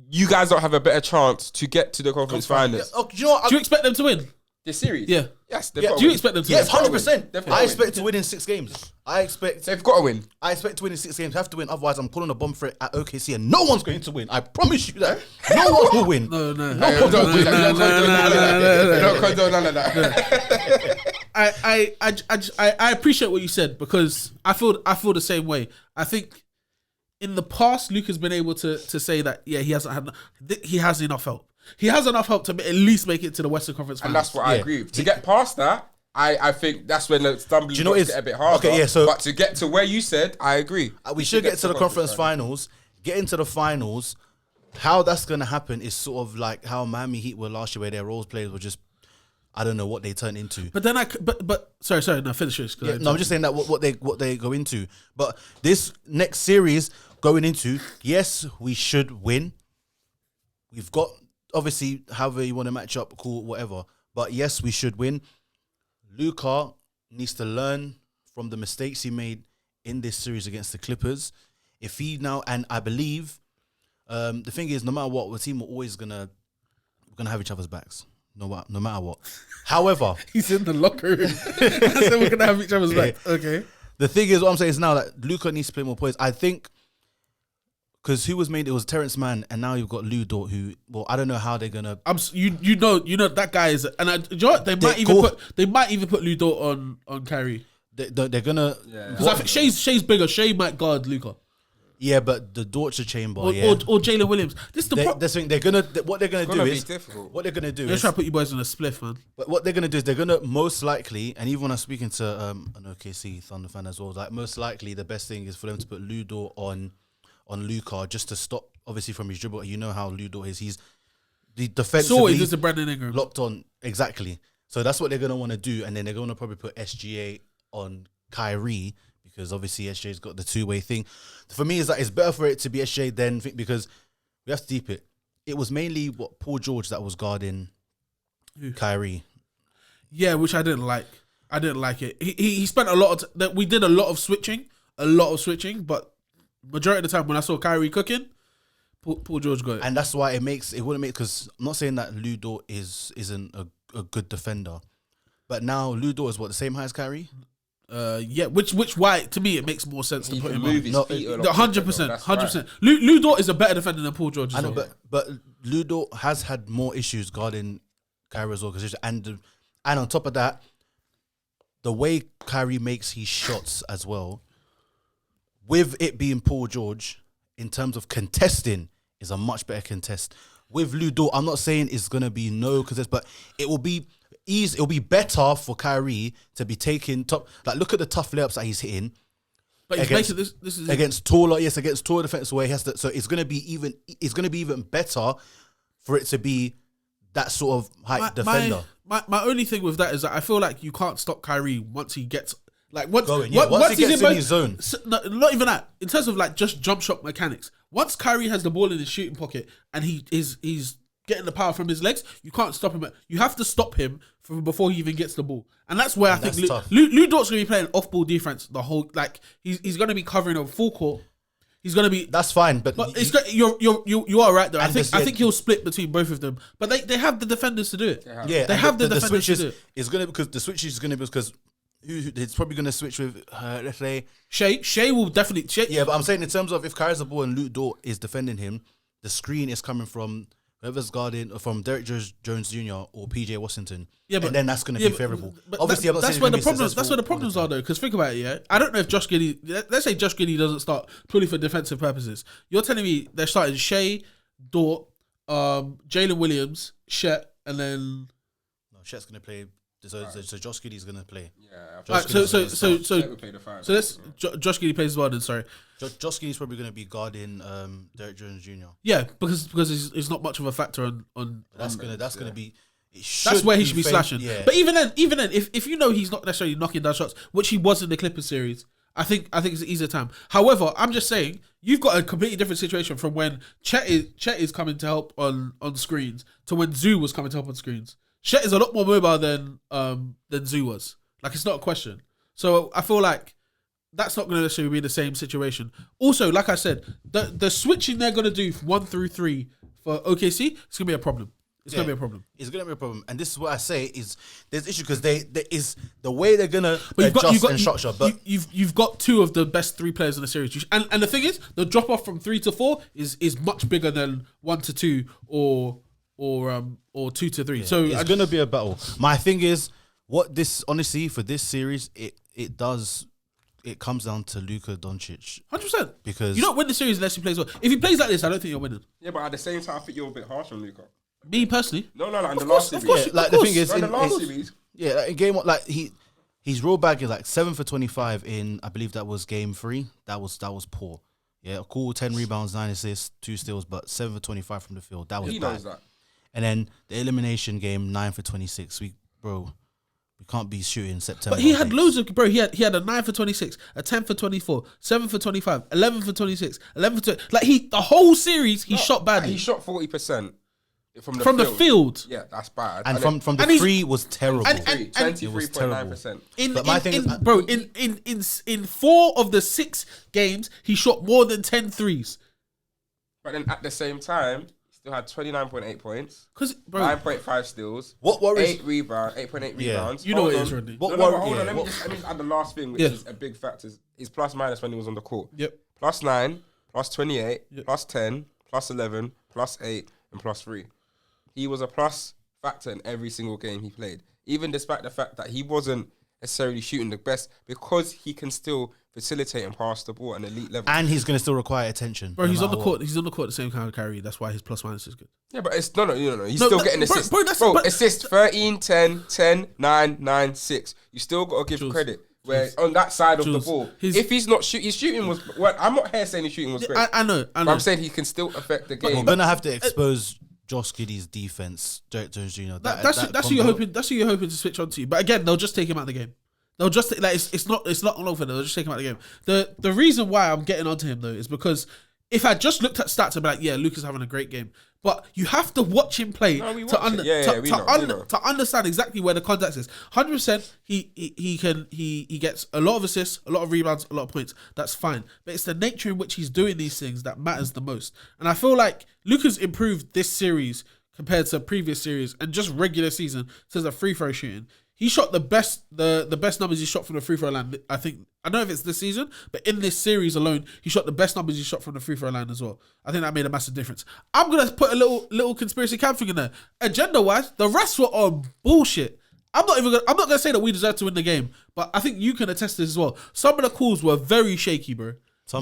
you guys don't have a better chance to get to the conference finals. Oh, you know what? Do you expect them to win? This series, Yeah. yes. Yeah. Do you expect them to Yes, win? 100%. I expect to win in 6 games. They've got to win. I expect to win in 6 games. Have to win. Otherwise, I'm calling a bomb threat at OKC, and no one's going to win. I promise you that. No one will win. No. Don't do that. Don't condone none of that. I appreciate what you said because I feel the same way. I think in the past, Luke has been able to say that he has enough help. He has enough help to at least make it to the Western Conference And Finals. that's what I agree with. To get past that, I think that's when the stumbling blocks get a bit harder. Okay, yeah, so- but to get to where you said, I agree. We should get to the conference finals. Get into the finals. How that's going to happen is sort of like how Miami Heat were last year, where their role players were just, I don't know what they turned into. But then sorry, no, finish this. Yeah, no, I'm just saying that what they go into. But this next series going into, yes, we should win. We've got, obviously, however you want to match up, cool, whatever. But yes, we should win. Luka needs to learn from the mistakes he made in this series against the Clippers. If he now, and I believe, the thing is, no matter what, the team are always gonna have each other's backs. No matter what. However, he's in the locker room. I said we're gonna have each other's back. Okay. the thing is, what I'm saying is now that Luka needs to play more points. I think because who was made it was Terrence Mann, and now you've got Lou Dort, who, well, I don't know how they're gonna. You know that guy is, and do you know what? They might even put Lou Dort on Kyrie They're gonna, because I think Shea's bigger. Shea might guard Luka. yeah, but the Dortcher chamber, Or Jalen Williams. This is the problem. what they're gonna do Gonna be is difficult. what they're gonna do They're is trying to put you boys in a spliff, man. but what they're gonna do is they're gonna most likely, and even when I'm speaking to an OKC Thunder fan as well, like most likely the best thing is for them to put Lou Dort on Luka just to stop obviously from his dribble. You know how Lou Dort is. He's the defensively So is this a Brandon Ingram? locked on exactly. So that's what they're gonna want to do, and then they're gonna probably put SGA on Kyrie because obviously SGA's got the two-way thing. For me, is that it's better for it to be SGA than because we have to deep it. It was mainly Paul George that was guarding Kyrie. Yeah, which I didn't like. I didn't like it. He spent a lot of that. We did a lot of switching, but majority of the time when I saw Kyrie cooking, Paul George got it. And that's why it wouldn't make, because I'm not saying that Lou Dort isn't a good defender, but now Lou Dort is the same height as Kyrie? Yeah, which why to me it makes more sense to He put can him move on. his feet a lot. 100%, That's 100%. right. Lou Dort is a better defender than Paul George. I know, well. but Lou Dort has had more issues guarding Kyrie as well, and on top of that, the way Kyrie makes his shots as well, with it being Paul George, in terms of contesting, is a much better contest. With Lou Dort, I'm not saying it's gonna be no contest, but it will be easy. It'll be better for Kyrie to be taking top. Like, look at the tough layups that he's hitting. But he's against- making this is Against taller defense where he has to. So it's gonna be even better for it to be that sort of height defender. My only thing with that is that I feel like you can't stop Kyrie once he gets once Going, yeah. Once he gets in his zone. Not even that. In terms of like just jump shot mechanics, once Kyrie has the ball in his shooting pocket and he's getting the power from his legs, you can't stop him. You have to stop him from before he even gets the ball, and that's where I think Lou Dort's gonna be playing off-ball defense the whole. Like he's gonna be covering over full court. He's gonna be. That's fine, but it's you are right though. I think he'll split between both of them, but they have the defenders to do it. They have the the defenders switches to do it. is gonna because the switch is gonna be because it's probably gonna switch with let's say Shea will definitely. Yeah, but I'm saying in terms of if Kyrie's the ball and Luke Dort is defending him, the screen is coming from whoever's guarding from Derek Jones Jr. or PJ Washington. Yeah, but and then that's going to be favourable. But obviously, that's where the problems. That's where the problems are, though. Because think about it, yeah. I don't know if Josh Giddey. Let's say Josh Giddey doesn't start purely for defensive purposes. You're telling me they're starting Shea, Dort, Jalen Williams, Shet, and then no, Shet's going to play. So Josh Giddey's going to play. Yeah. Right, so let's Josh Giddey plays as well. Then sorry. Josh Giddey's probably going to be guarding Derek Jones Jr. Yeah, because he's not much of a factor on. That's gonna be. That's where he should be slashing. Yeah. But even then, if you know he's not necessarily knocking down shots, which he was in the Clippers series, I think it's an easier time. However, I'm just saying you've got a completely different situation from when Chet is coming to help on screens to when Zoo was coming to help on screens. Chet is a lot more mobile than Zoo was. Like, it's not a question. So I feel like that's not going to necessarily be the same situation. Also, like I said, the switching they're going to do 1 through 3 for OKC, it's going to be a problem. It's going to be a problem. It's going to be a problem. And this is what I say is there's issue because there is the way they're going to adjust and structure. But you've got 2 of the best 3 players in the series. And the thing is, the drop off from 3 to 4 is much bigger than 1 to 2 or 2 to 3. Yeah, So it's going to be a battle. My thing is, what this honestly for this series, it comes down to Luka Doncic. 100%. Because you don't win the series unless he plays well. If he plays like this, I don't think you're winning. Yeah, but at the same time, I think you're a bit harsh on Luka. Me personally, no. In the last series, the thing is, in the last series, in game one, like he's rolled back is like 7 for 25 in I believe that was game 3. That was poor. Yeah, cool. 10 rebounds, 9 assists, 2 steals, but 7 for 25 from the field. That was he bad. knows that. And then the elimination game, 9 for 26. We can't be shooting September. But he had loads of He had a 9 for 26, a 10 for 24, 7 for 25, 11 for 26, 11 for 20. Like the whole series he shot badly. He shot 40% from the field. Yeah, that's bad. And from the 3 was terrible. And 23.9%. But my thing is, in 4 of the 6 games, he shot more than 10 threes. But then at the same time, he still had 29.8 points, 9.5 steals, what worries? 8.8 rebounds. You know what it is, Rodney. Hold on, let me just add the last thing, which is a big factor. Is plus minus when he was on the court. Yep. Plus 9, plus 28, plus 10, plus 11, plus 8, and plus 3. He was a plus factor in every single game he played, even despite the fact that he wasn't necessarily shooting the best, because he can still facilitate and pass the ball at an elite level. And he's going to still require attention. Bro, he's on the court. He's on the court the same kind of carry. That's why his plus minus is good. Yeah, but it's no. He's still getting assists. Bro, assists 13, 10, 10, 9, 9, 6. You still got to give credit. Where on that side of the ball, if he's not shooting, his shooting was. Well, I'm not here saying his shooting was great. I know. But I'm saying he can still affect the game. We're gonna have to expose Josh Giddey's defense, Derek Jones Jr. That's who you're hoping. That's who you're hoping to switch on to. But again, they'll just take him out of the game. They'll just it's not all over. They'll just take him out of the game. The reason why I'm getting onto him though is because if I just looked at stats, I'd be like, yeah, Luka's having a great game. But you have to watch him play to understand exactly where the context is. 100%, he gets a lot of assists, a lot of rebounds, a lot of points. That's fine. But it's the nature in which he's doing these things that matters the most. And I feel like Luka's improved this series compared to previous series and just regular season since the free throw shooting. He shot the best numbers he shot from the free throw line. I don't know if it's this season, but in this series alone, he shot the best numbers he shot from the free throw line as well. I think that made a massive difference. I'm gonna put a little conspiracy camp thing in there. Agenda wise, the rest were on bullshit. I'm not gonna say that we deserve to win the game, but I think you can attest to this as well. Some of the calls were very shaky, bro.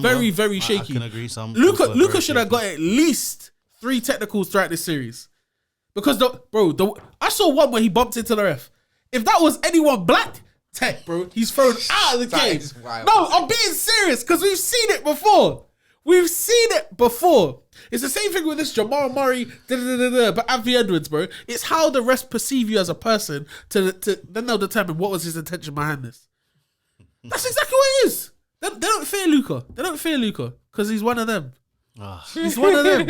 Very shaky. I can agree. Luka should have got at least 3 technicals throughout this series, because I saw one where he bumped into the ref. If that was anyone black, tech, bro, he's thrown out of the game. No, I'm being serious because we've seen it before. It's the same thing with this Jamal Murray, but Anthony Edwards, bro. It's how the rest perceive you as a person to then they'll determine what was his intention behind this. That's exactly what it is. They don't fear Luka. They don't fear Luka because he's one of them. He's one of them.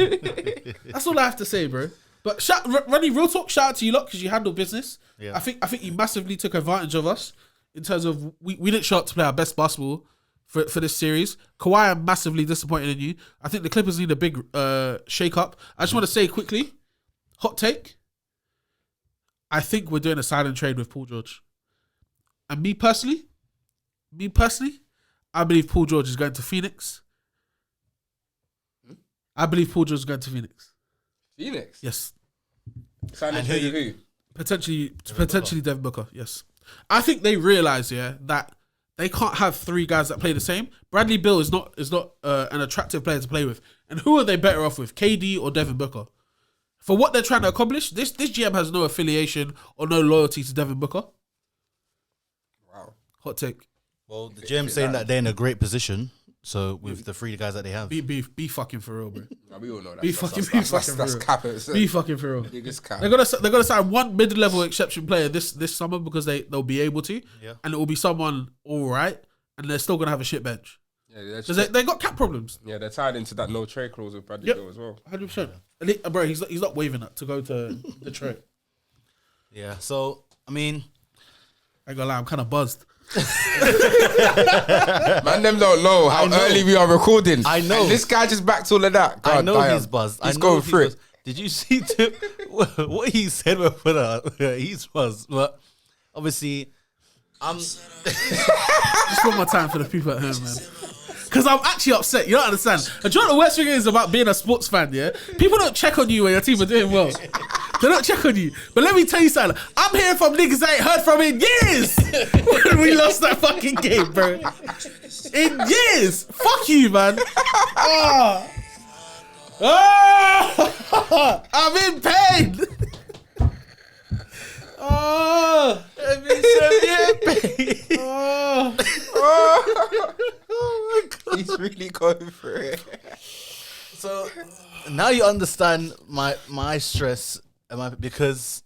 That's all I have to say, bro. But Ronnie, real talk, shout out to you lot because you handled business. Yeah. I think you massively took advantage of us in terms of we didn't show up to play our best basketball for this series. Kawhi, I'm massively disappointed in you. I think the Clippers need a big shake up. I just want to say quickly, hot take. I think we're doing a silent trade with Paul George. And me personally, I believe Paul George is going to Phoenix. I believe Paul George is going to Phoenix. Phoenix? Yes. Signing trade with who? Potentially Devin Booker, yes. I think they realize, that they can't have three guys that play the same. Bradley Beal is not an attractive player to play with. And who are they better off with, KD or Devin Booker? For what they're trying to accomplish, this GM has no affiliation or no loyalty to Devin Booker. Wow. Hot take. Well, the GM's saying that they're in a great position. So with the three guys that they have, Be fucking for real, bro. No, we all know that. Be fucking for That's real. cap. Be fucking for real. Biggest cap. They're gonna sign one mid-level exception player this summer because they'll be able to, and it will be someone all right, and they're still gonna have a shit bench Yeah, because they got cap problems. yeah, they're tied into that no trade clause with Bradley Beal as well. 100%. Bro, he's not waving that to go to Detroit. yeah. So I mean, I ain't gonna lie, I'm kind of buzzed. Man, them don't know how early we are recording. I know. And this guy just backed all of that. God I know damn. he's buzzed. He's I know going he through was- it. Did you see what he said? He's buzzed, but obviously, Just one more time for the people at home, man. Because I'm actually upset. You don't understand. And do you know what the worst thing is about being a sports fan, yeah? People don't check on you when your team are doing well. They don't check on you. But let me tell you something. I'm hearing from niggas I ain't heard from in years when we lost that fucking game, bro. In years. Fuck you, man. Oh. Oh. I'm in pain. Oh. I'm in severe pain. Oh. He's really going through it. So now you understand my stress because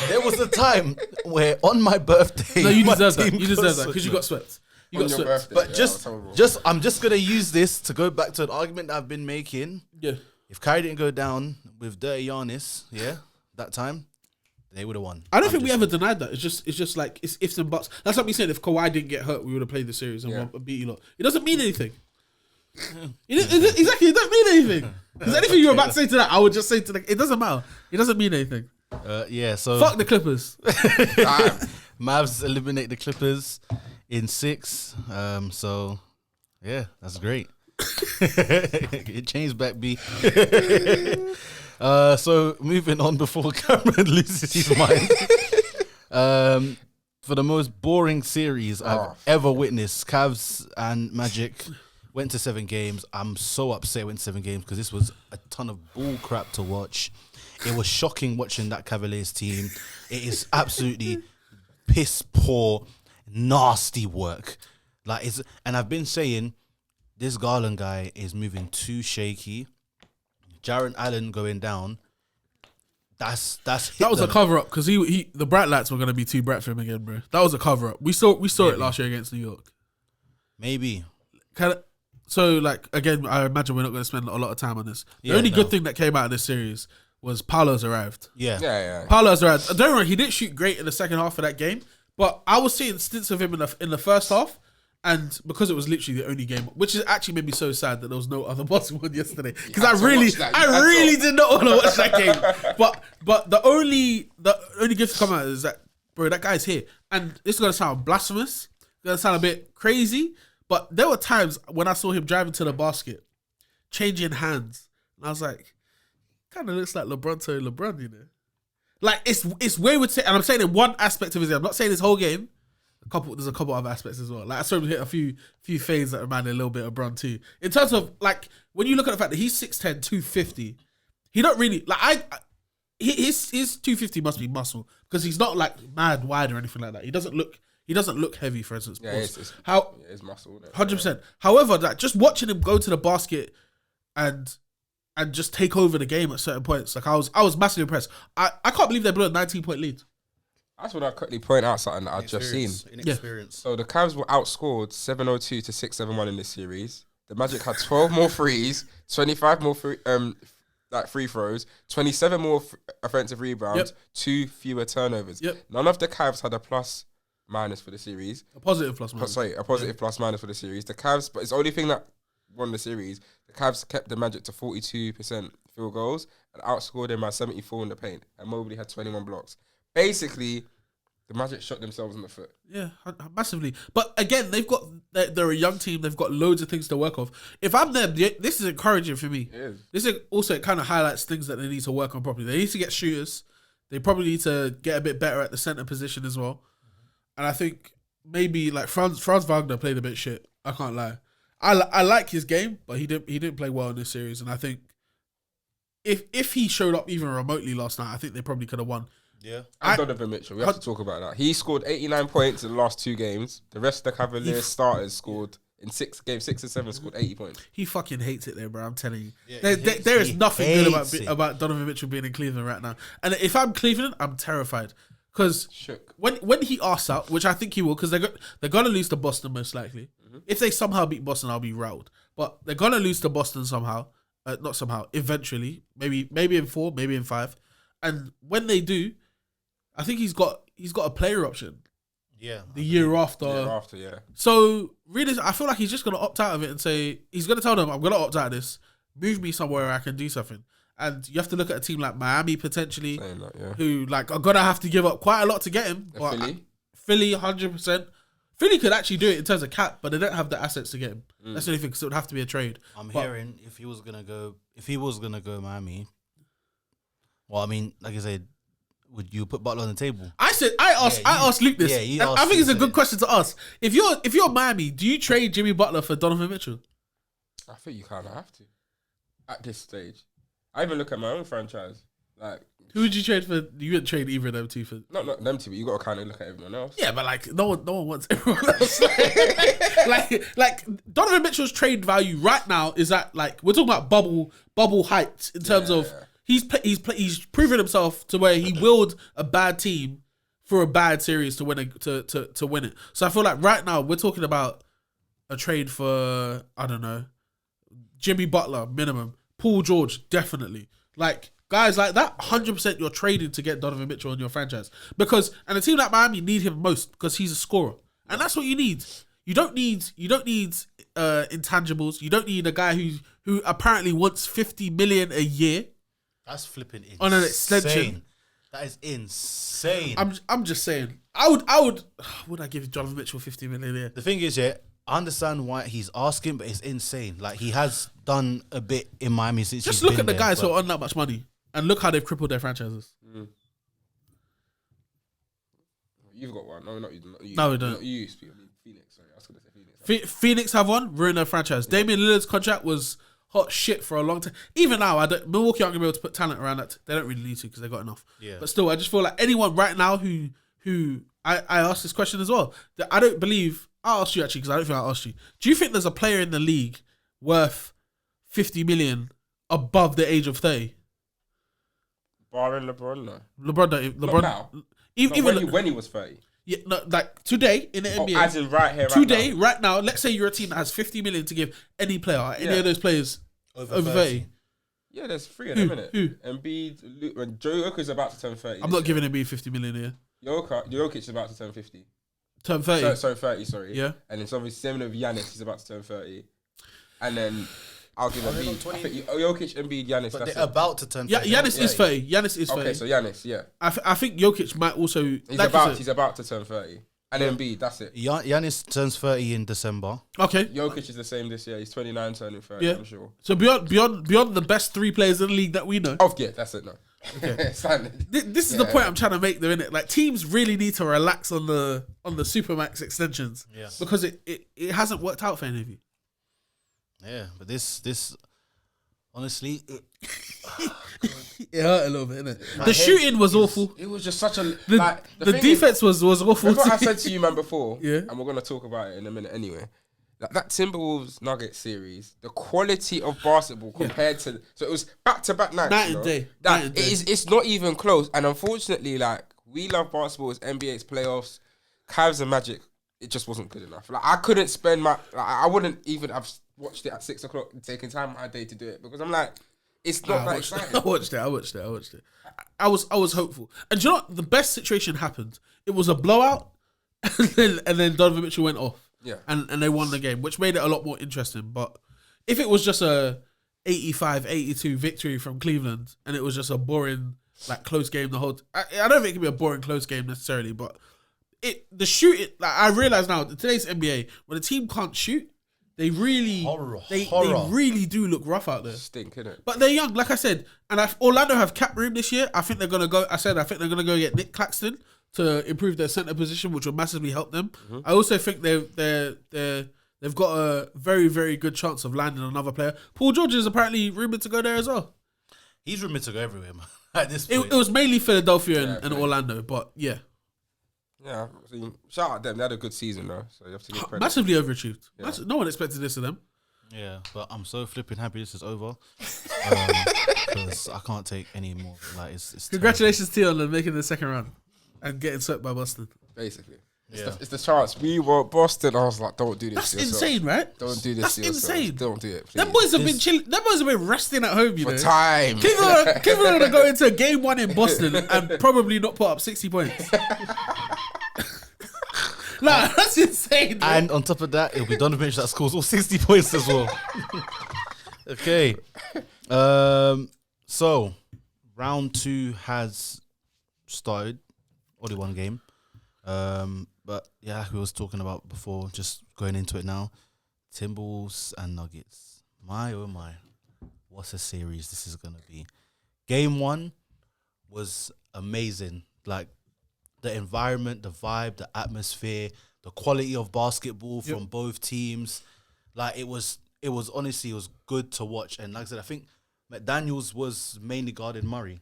there was a time where on my birthday, No, you my deserve that. team You deserve that got because you got swept. You On got your swept. birthday, But yeah, I'm just gonna use this to go back to an argument that I've been making. Yeah. If Kyrie didn't go down with dirty Giannis, that time, they would have won. I don't think we ever denied that. It's just like it's ifs and buts. That's what we said. If Kawhi didn't get hurt, we would have played the series and Yeah. beat you lot. It doesn't mean anything. Exactly, it don't mean anything. Because anything you're about to say to that, I would just say to it doesn't matter. It doesn't mean anything. So Fuck the Clippers. Mavs eliminate the Clippers in 6. So yeah, that's great. It changed back B. So moving on before Cameron loses his mind. For the most boring series I've ever witnessed, Cavs and Magic went to 7 games. I'm so upset it went to 7 games because this was a ton of bull crap to watch. It was shocking watching that Cavaliers team. It is absolutely piss poor, nasty work. And I've been saying this Garland guy is moving too shaky. Jarrett Allen going down. That was a cover up because the bright lights were gonna be too bright for him again, bro. That was a cover up. We saw it last year against New York. Maybe. So like again, I imagine we're not gonna spend a lot of time on this. The only good thing that came out of this series was Paolo's arrived. Yeah. Paolo's arrived. Don't worry, he didn't shoot great in the second half of that game, but I was seeing stints of him in the first half. And because it was literally the only game, which is actually made me so sad that there was no other Boston one yesterday. Because I really did not want to watch that game. But the only gift to come out is that, bro, that guy's here. And this is gonna sound blasphemous, gonna sound a bit crazy, but there were times when I saw him driving to the basket, changing hands, and I was like, kind of looks like LeBron, you know. Like it's wayward, and I'm saying in one aspect of his game. I'm not saying his whole game. There's a couple other aspects as well. Like I saw him hit a few fades that reminded a little bit of Bron too. In terms of like when you look at the fact that he's 6'10", 250, he don't really like his 250 must be muscle because he's not like mad wide or anything like that. He doesn't look heavy, for instance. Yeah, it's muscle. 100%. However, like just watching him go to the basket and just take over the game at certain points, like I was massively impressed. I can't believe they blew a 19-point lead. I just want to quickly point out something that I've just seen. Inexperience. So the Cavs were outscored 702 to 671 in this series. The Magic had 12 more threes, 25 more like free throws, 27 more offensive rebounds, 2 fewer turnovers. None of the Cavs had a plus minus for the series. A positive plus minus. Sorry, a positive plus minus for the series. The Cavs, but it's the only thing that won the series. The Cavs kept the Magic to 42% field goals and outscored them by 74 in the paint. And Mobley had 21 blocks. Basically, the Magic shot themselves in the foot. Yeah, massively. But again, they're a young team. They've got loads of things to work off. If I'm them, this is encouraging for me. It is. This is also, it kind of highlights things that they need to work on properly. They need to get shooters. They probably need to get a bit better at the center position as well. And I think maybe like Franz Wagner played a bit shit. I can't lie. I like his game, but he didn't play well in this series. And I think if he showed up even remotely last night, I think they probably could have won. Yeah. And Donovan Mitchell, we have to talk about that. He scored 89 points in the last 2 games. The rest of the Cavaliers starters scored in game 6 and 7 scored 80 points. He fucking hates it there, bro. I'm telling you. Yeah, there is nothing good about Donovan Mitchell being in Cleveland right now. And if I'm Cleveland, I'm terrified. Because when he asks out, which I think he will, because they're going to lose to Boston most likely. If they somehow beat Boston, I'll be riled. But they're going to lose to Boston somehow. Not somehow, eventually. Maybe in 4, maybe in 5. And when they do, I think he's got a player option. Yeah. The year after. Yeah. So really, I feel like he's just gonna opt out of it and say he's gonna tell them, "I'm gonna opt out of this. Move me somewhere where I can do something." And you have to look at a team like Miami potentially, who like are gonna have to give up quite a lot to get him. But Philly, 100%. Philly could actually do it in terms of cap, but they don't have the assets to get him. That's the only thing. Because it would have to be a trade. I'm hearing if he was gonna go Miami. Well, I mean, like I said. Would you put Butler on the table? I asked Luke this. Yeah, I think it's a good question to ask. If you're Miami, do you trade Jimmy Butler for Donovan Mitchell? I think you kind of have to at this stage. I even look at my own franchise. Like, who would you trade for? You wouldn't trade either of them two for. Not them two, but you got to kind of look at everyone else. Yeah, but like no one wants everyone else. like Donovan Mitchell's trade value right now is at like we're talking about bubble heights in terms of. He's proven himself to where he willed a bad team for a bad series to win to win it. So I feel like right now we're talking about a trade for I don't know, Jimmy Butler minimum, Paul George definitely, like guys like that. 100% you're trading to get Donovan Mitchell in your franchise and a team like Miami need him most because he's a scorer and that's what you need. You don't need intangibles. You don't need a guy who apparently wants $50 million a year. That's flipping insane. On an extension. That is insane. I'm just saying. Would I give Donovan Mitchell $50 million a year? The thing is, I understand why he's asking, but it's insane. Like he has done a bit in Miami since. Just look at the guys who are on that much money and look how they've crippled their franchises. You've got one. No, not you. No, we don't. Not you, Phoenix. Sorry, I was going to say Phoenix. Phoenix have one, ruin their franchise. Damian Lillard's contract was hot shit for a long time. Even now, Milwaukee aren't gonna be able to put talent around that. They don't really need to because they got enough. Yeah. But still, I just feel like anyone right now who I asked this question as well. That I don't believe. I asked you actually because I don't think I asked you. Do you think there's a player in the league worth $50 million above the age of 30? Barring LeBron, no. LeBron Not now. Even when he was 30. Yeah, no, like today in the NBA. As in right here, right now. Let's say you're a team that has $50 million to give any player, any of those players over 30. Yeah, there's 3 of them, innit? Who? Embiid, Luke, when Jokic is about to turn 30. I'm not giving Embiid $50 million a year. Jokic is about to turn 50. Turn 30? Sorry, 30, sorry. Yeah. And it's obviously same with Giannis, he's about to turn 30. And then I'll give Embiid. I think Jokic, Embiid, Giannis. But they're about to turn 30. Giannis is 30. Giannis is 30. Okay, so Giannis, yeah. I think Jokic might also... He's about to turn 30. And Embiid, that's it. Giannis turns 30 in December. Okay. Jokic is the same this year. He's 29 turning 30, I'm sure. So beyond the best 3 players in the league that we know. Oh, yeah, that's it, no. Okay. This is the point I'm trying to make though, innit? Like teams really need to relax on the Supermax extensions. Yeah. Because it hasn't worked out for any of you. Yeah, but this honestly, it hurt a little bit, innit? The shooting was awful. It was just such a... The defense was awful. Remember what I said to you, man, before? Yeah. And we're going to talk about it in a minute anyway. That Timberwolves Nuggets series, the quality of basketball compared to... So it was back-to-back nights, night and day. It's not even close. And unfortunately, like, we love basketball. It's NBA's playoffs. Cavs and Magic, it just wasn't good enough. Like, I couldn't spend my... Like, I wouldn't even have watched it at 6 o'clock and taken time out of my day to do it. Because I'm like... it's not that I exciting. watched it. I was hopeful. And do you know what? The best situation happened. It was a blowout, and then Donovan Mitchell went off. Yeah. And they won the game, which made it a lot more interesting. But if it was just a 85-82 victory from Cleveland, and it was just a boring, like, close game the whole... I don't think it can be a boring close game necessarily, but the shooting... Like, I realise now, in today's NBA, when a team can't shoot, they really... Horror. They really do look rough out there. Stink, innit? But they're young, like I said. And Orlando have cap room this year. I think they're going to go... I think they're going to go get Nick Claxton to improve their centre position, which will massively help them. Mm-hmm. I also think they've got a very, very good chance of landing another player. Paul George is apparently rumoured to go there as well. He's rumoured to go everywhere, man. At this point. It was mainly Philadelphia and Orlando, but yeah. Yeah, so shout out them. They had a good season, though, so you have to give credit. Massively overachieved. Yeah. No one expected this of them. Yeah, but I'm so flipping happy this is over. Because I can't take any more. Like, it's Congratulations to you on making the second round and getting swept by Boston. Basically. Yeah. It's the chance. We were Boston. I was like, don't do this That's to yourself. insane, right? Don't do this That's to yourself. insane. Don't do it, please. Them boys have been chilling. Them boys have been resting at home, you For know. time. Cleveland are going to go into game 1 in Boston and probably not put up 60 points. Nah, that's insane. Bro. And on top of that, it'll be Donovan Mitchell that scores all 60 points as well. Okay. So, round 2 has started. Only one game. But yeah, like we was talking about before, just going into it now. Timberwolves and Nuggets. My, oh my. What a series this is going to be. Game 1 was amazing. Like, the environment, the vibe, the atmosphere, the quality of basketball from both teams. Like, it was honestly, it was good to watch. And like I said, I think McDaniels was mainly guarding Murray.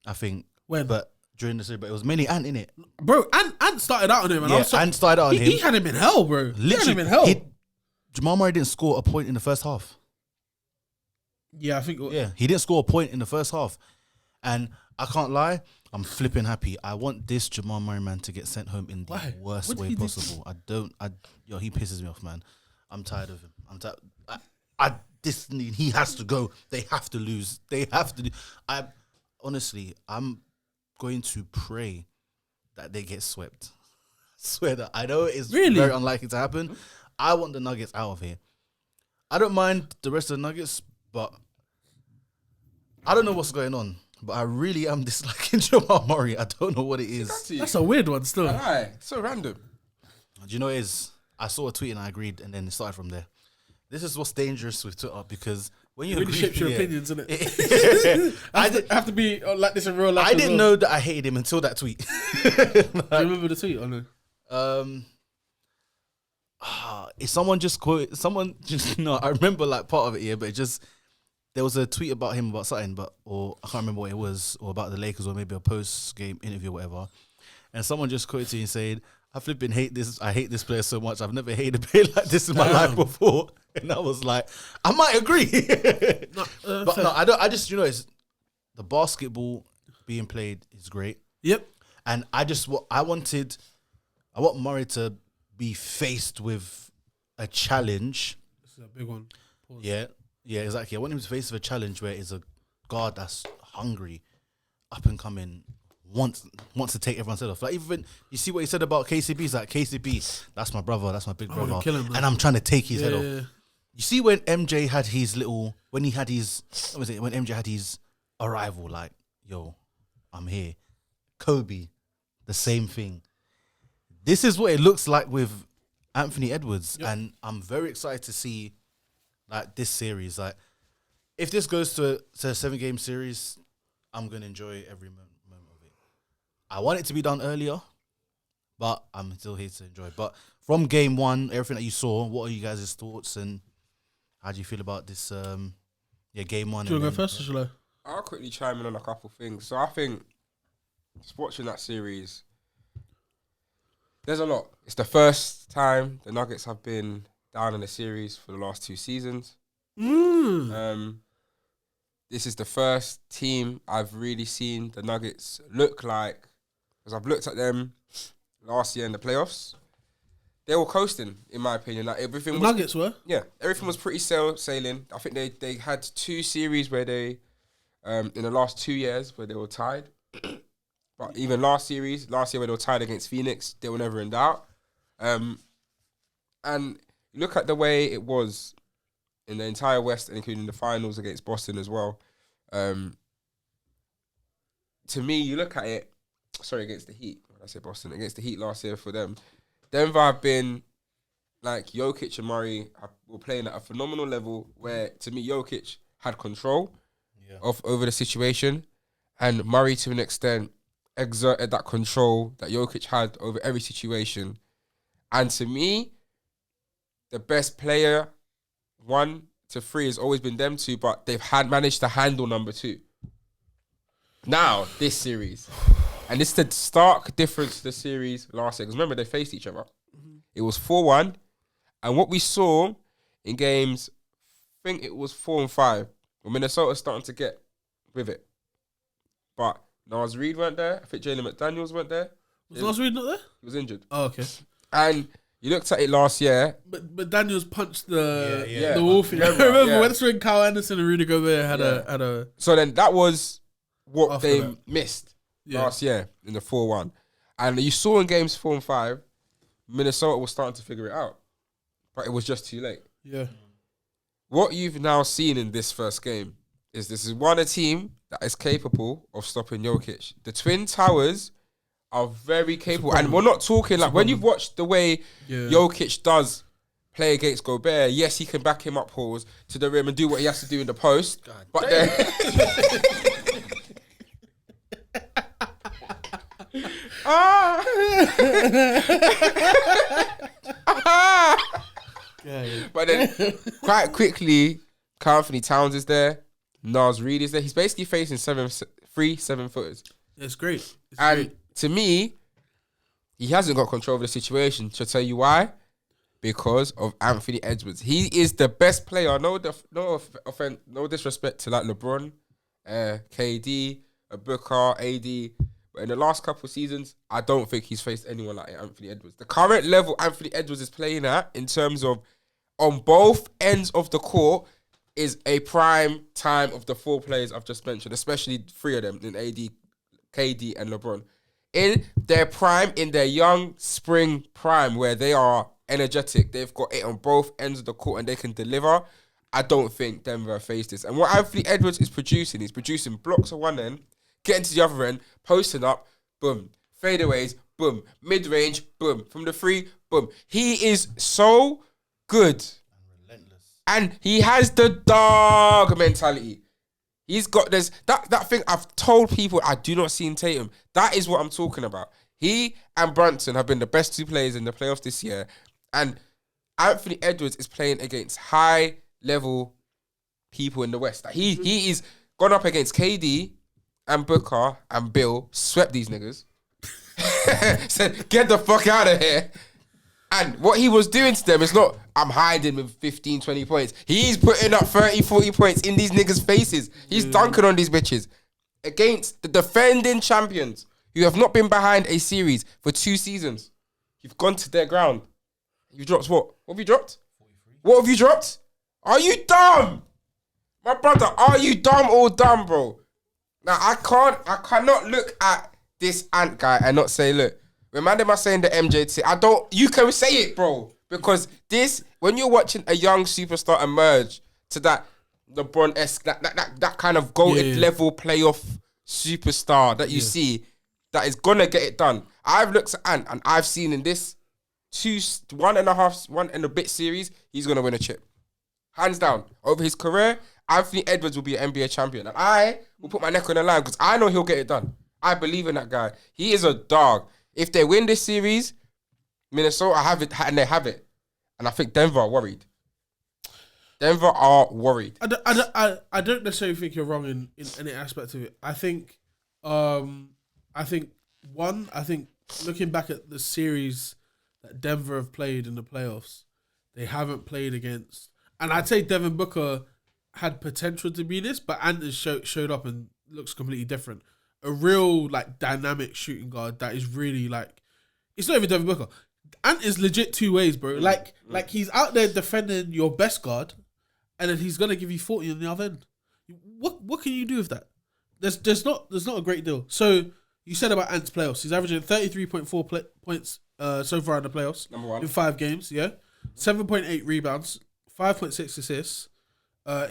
I think. But during the series, but it was mainly Ant in it. Bro, Ant started out on him. And Ant started out on him. He had him in hell, bro. He had him in hell. Jamal Murray didn't score a point in the first half. Yeah, I think. Yeah, he didn't score a point in the first half. And I can't lie, I'm flipping happy. I want this Jamal Murray man to get sent home in the worst way possible. He pisses me off, man. I'm tired of him. He has to go. They have to lose. I'm going to pray that they get swept. I swear that. I know it's very unlikely to happen. I want the Nuggets out of here. I don't mind the rest of the Nuggets, but I don't know what's going on. But I really am disliking Jamal Murray. I don't know what it is. That's a weird one still. Aye, so random. Do you know what it is? I saw a tweet and I agreed, and then it started from there. This is what's dangerous with Twitter, because when you really agree, shapes your opinions, innit? I have to be like this in real life. I didn't know that I hated him until that tweet. Do you remember the tweet or no? If someone just quote, I remember like part of it, but it just, there was a tweet about him about something, or I can't remember what it was, or about the Lakers, or maybe a post-game interview or whatever. And someone just quoted him saying, I flipping hate this. I hate this player so much. I've never hated a player like this in my life before. And I was like, I might agree. But no, I don't. I just, it's the basketball being played is great. Yep. And I want Murray to be faced with a challenge. This is a big one. Pause. Yeah, exactly. I want him to face with a challenge where it's a guard that's hungry, up and coming, wants to take everyone's head off. Like, even you see what he said about KCB. He's like, KCB, that's my brother, that's my big brother, kill him, and I'm trying to take his head off. You see when MJ had his when MJ had his arrival, like, yo, I'm here. Kobe, the same thing. This is what it looks like with Anthony Edwards, and I'm very excited to see like this series. Like, if this goes to a 7-game series, I'm gonna enjoy every moment of it. I want it to be done earlier, but I'm still here to enjoy. But from game 1, everything that you saw, what are you guys' thoughts, and how do you feel about this? Game 1. Do you want to go first, or shall I? I'll quickly chime in on a couple things. So I think just watching that series, there's a lot. It's the first time the Nuggets have been down in the series for the last 2 seasons. This is the first team I've really seen the Nuggets look like, because I've looked at them last year in the playoffs, they were coasting, in my opinion. Like everything The was, Nuggets were. yeah, everything was pretty sailing. I think they had 2 series where they, in the last 2 years, where they were tied. But even last year where they were tied against Phoenix, they were never in doubt. And look at the way it was in the entire West, including the finals against Boston as well. To me, you look at it, against the Heat. When I say Boston, against the Heat last year for them, Denver have been, like, Jokic and Murray were playing at a phenomenal level where, to me, Jokic had control over the situation, and Murray, to an extent, exerted that control that Jokic had over every situation. And to me, the best player, 1 to 3, has always been them two, but they've managed to handle number 2. Now, this series. And it's the stark difference to the series last year. Because remember, they faced each other. Mm-hmm. It was 4-1. And what we saw in games, I think it was 4 and 5, when Minnesota's starting to get with it. But Nas Reed weren't there. I think Jalen McDaniels weren't there. Was Nas Reed not there? He was injured. Oh, okay. And you looked at it last year. But Daniels punched the Yeah. wolf. I Remember, remember when that's when Kyle Anderson and Rudy Gobert had a. So then that was what After they that. missed last year in the 4-1. And you saw in games 4 and 5, Minnesota was starting to figure it out. But it was just too late. Yeah. What you've now seen in this first game is this is a team that is capable of stopping Jokic. The Twin Towers are very capable. And we're not talking like when you've watched the way Jokic does play against Gobert, yes, he can back him up, pause to the rim and do what he has to do in the post. But then but then quite quickly, Karl Anthony Towns is there. Nas Reed is there. He's basically facing 3 7-footers. It's great. To me, he hasn't got control of the situation. To tell you why? Because of Anthony Edwards. He is the best player. No disrespect to like LeBron, KD, Booker, AD. But in the last couple of seasons, I don't think he's faced anyone like Anthony Edwards. The current level Anthony Edwards is playing at, in terms of on both ends of the court, is a prime time of the 4 players I've just mentioned, especially 3 of them in AD, KD, and LeBron. In their prime, in their young spring prime, where they are energetic, they've got it on both ends of the court and they can deliver. I don't think Denver faced this. And what Anthony Edwards is producing, he's producing blocks on one end, getting to the other end, posting up, boom. Fadeaways, boom. Mid-range, boom. From the 3, boom. He is so good. And he has the dog mentality. He's got this, that thing I've told people I do not see in Tatum. That is what I'm talking about. He and Brunson have been the best 2 players in the playoffs this year. And Anthony Edwards is playing against high-level people in the West. Like he is gone up against KD and Booker and Bill, swept these niggas. Said, get the fuck out of here. And what he was doing to them is not, I'm hiding with 15, 20 points. He's putting up 30, 40 points in these niggas' faces. He's dunking on these bitches. Against the defending champions who have not been behind a series for 2 seasons. You've gone to their ground. You've dropped what? What have you dropped? 43. What have you dropped? Are you dumb? My brother, are you dumb or dumb, bro? Now, I cannot look at this Ant guy and not say, look, when man am I saying the MJ, you can say it, bro. Because this, when you're watching a young superstar emerge to that LeBron-esque, that kind of goated level playoff superstar that you see, that is gonna get it done. I've looked at Ant and I've seen in this 1 and a bit series, he's gonna win a chip. Hands down. Over his career, Anthony Edwards will be an NBA champion. And I will put my neck on the line because I know he'll get it done. I believe in that guy. He is a dog. If they win this series, Minnesota have it, and they have it. And I think Denver are worried. Denver are worried. I don't necessarily think you're wrong in any aspect of it. I think looking back at the series that Denver have played in the playoffs, they haven't played against, and I'd say Devin Booker had potential to be this, but Anders showed up and looks completely different. A real like dynamic shooting guard that is really like, it's not even Devin Booker. Ant is legit two ways, bro. Like he's out there defending your best guard, and then he's gonna give you 40 on the other end. What can you do with that? There's not a great deal. So you said about Ant's playoffs. He's averaging 33.4 points so far in the playoffs. Number one. In 5 games, yeah. 7.8 rebounds, 5.6 assists.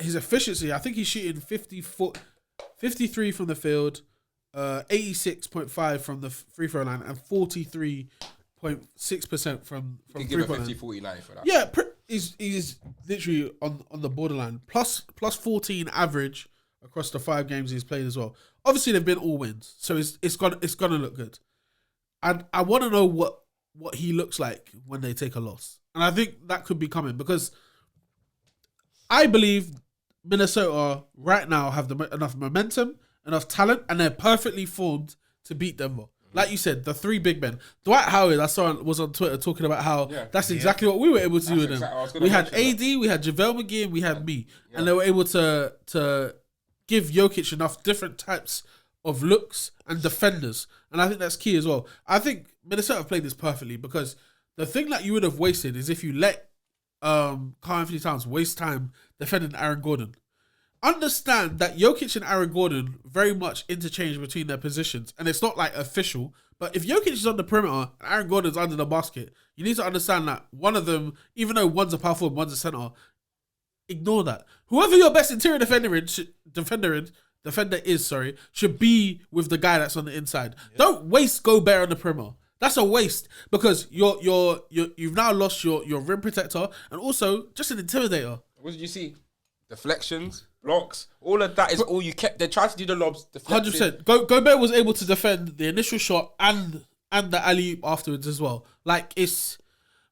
His efficiency, I think he's shooting 53 from the field, 86.5 from the free throw line, and 43.6% from You three give a point 50-49 line. for that. Yeah, he's literally on the borderline. Plus 14 average across the 5 games he's played as well. Obviously, they've been all wins, so it's gonna look good. And I want to know what he looks like when they take a loss, and I think that could be coming because I believe Minnesota right now have enough momentum, enough talent, and they're perfectly formed to beat Denver. Like you said, the 3 big men. Dwight Howard, I saw was on Twitter talking about how that's exactly what we were able to do with them. We had AD, we had JaVale McGee, and we had me, and they were able to give Jokic enough different types of looks and defenders, and I think that's key as well. I think Minnesota played this perfectly because the thing that you would have wasted is if you let Karl Anthony Towns waste time defending Aaron Gordon. Understand that Jokic and Aaron Gordon very much interchange between their positions, and it's not like official. But if Jokic is on the perimeter and Aaron Gordon's under the basket, you need to understand that one of them, even though one's a power forward, one's a center, ignore that. Whoever your best interior defender is, should be with the guy that's on the inside. Yeah. Don't waste Gobert on the perimeter. That's a waste because you've now lost your rim protector and also just an intimidator. What did you see? Deflections, blocks, all of that is all you kept. They tried to do the lobs. 100%. Gobert was able to defend the initial shot and the alley-oop afterwards as well. Like it's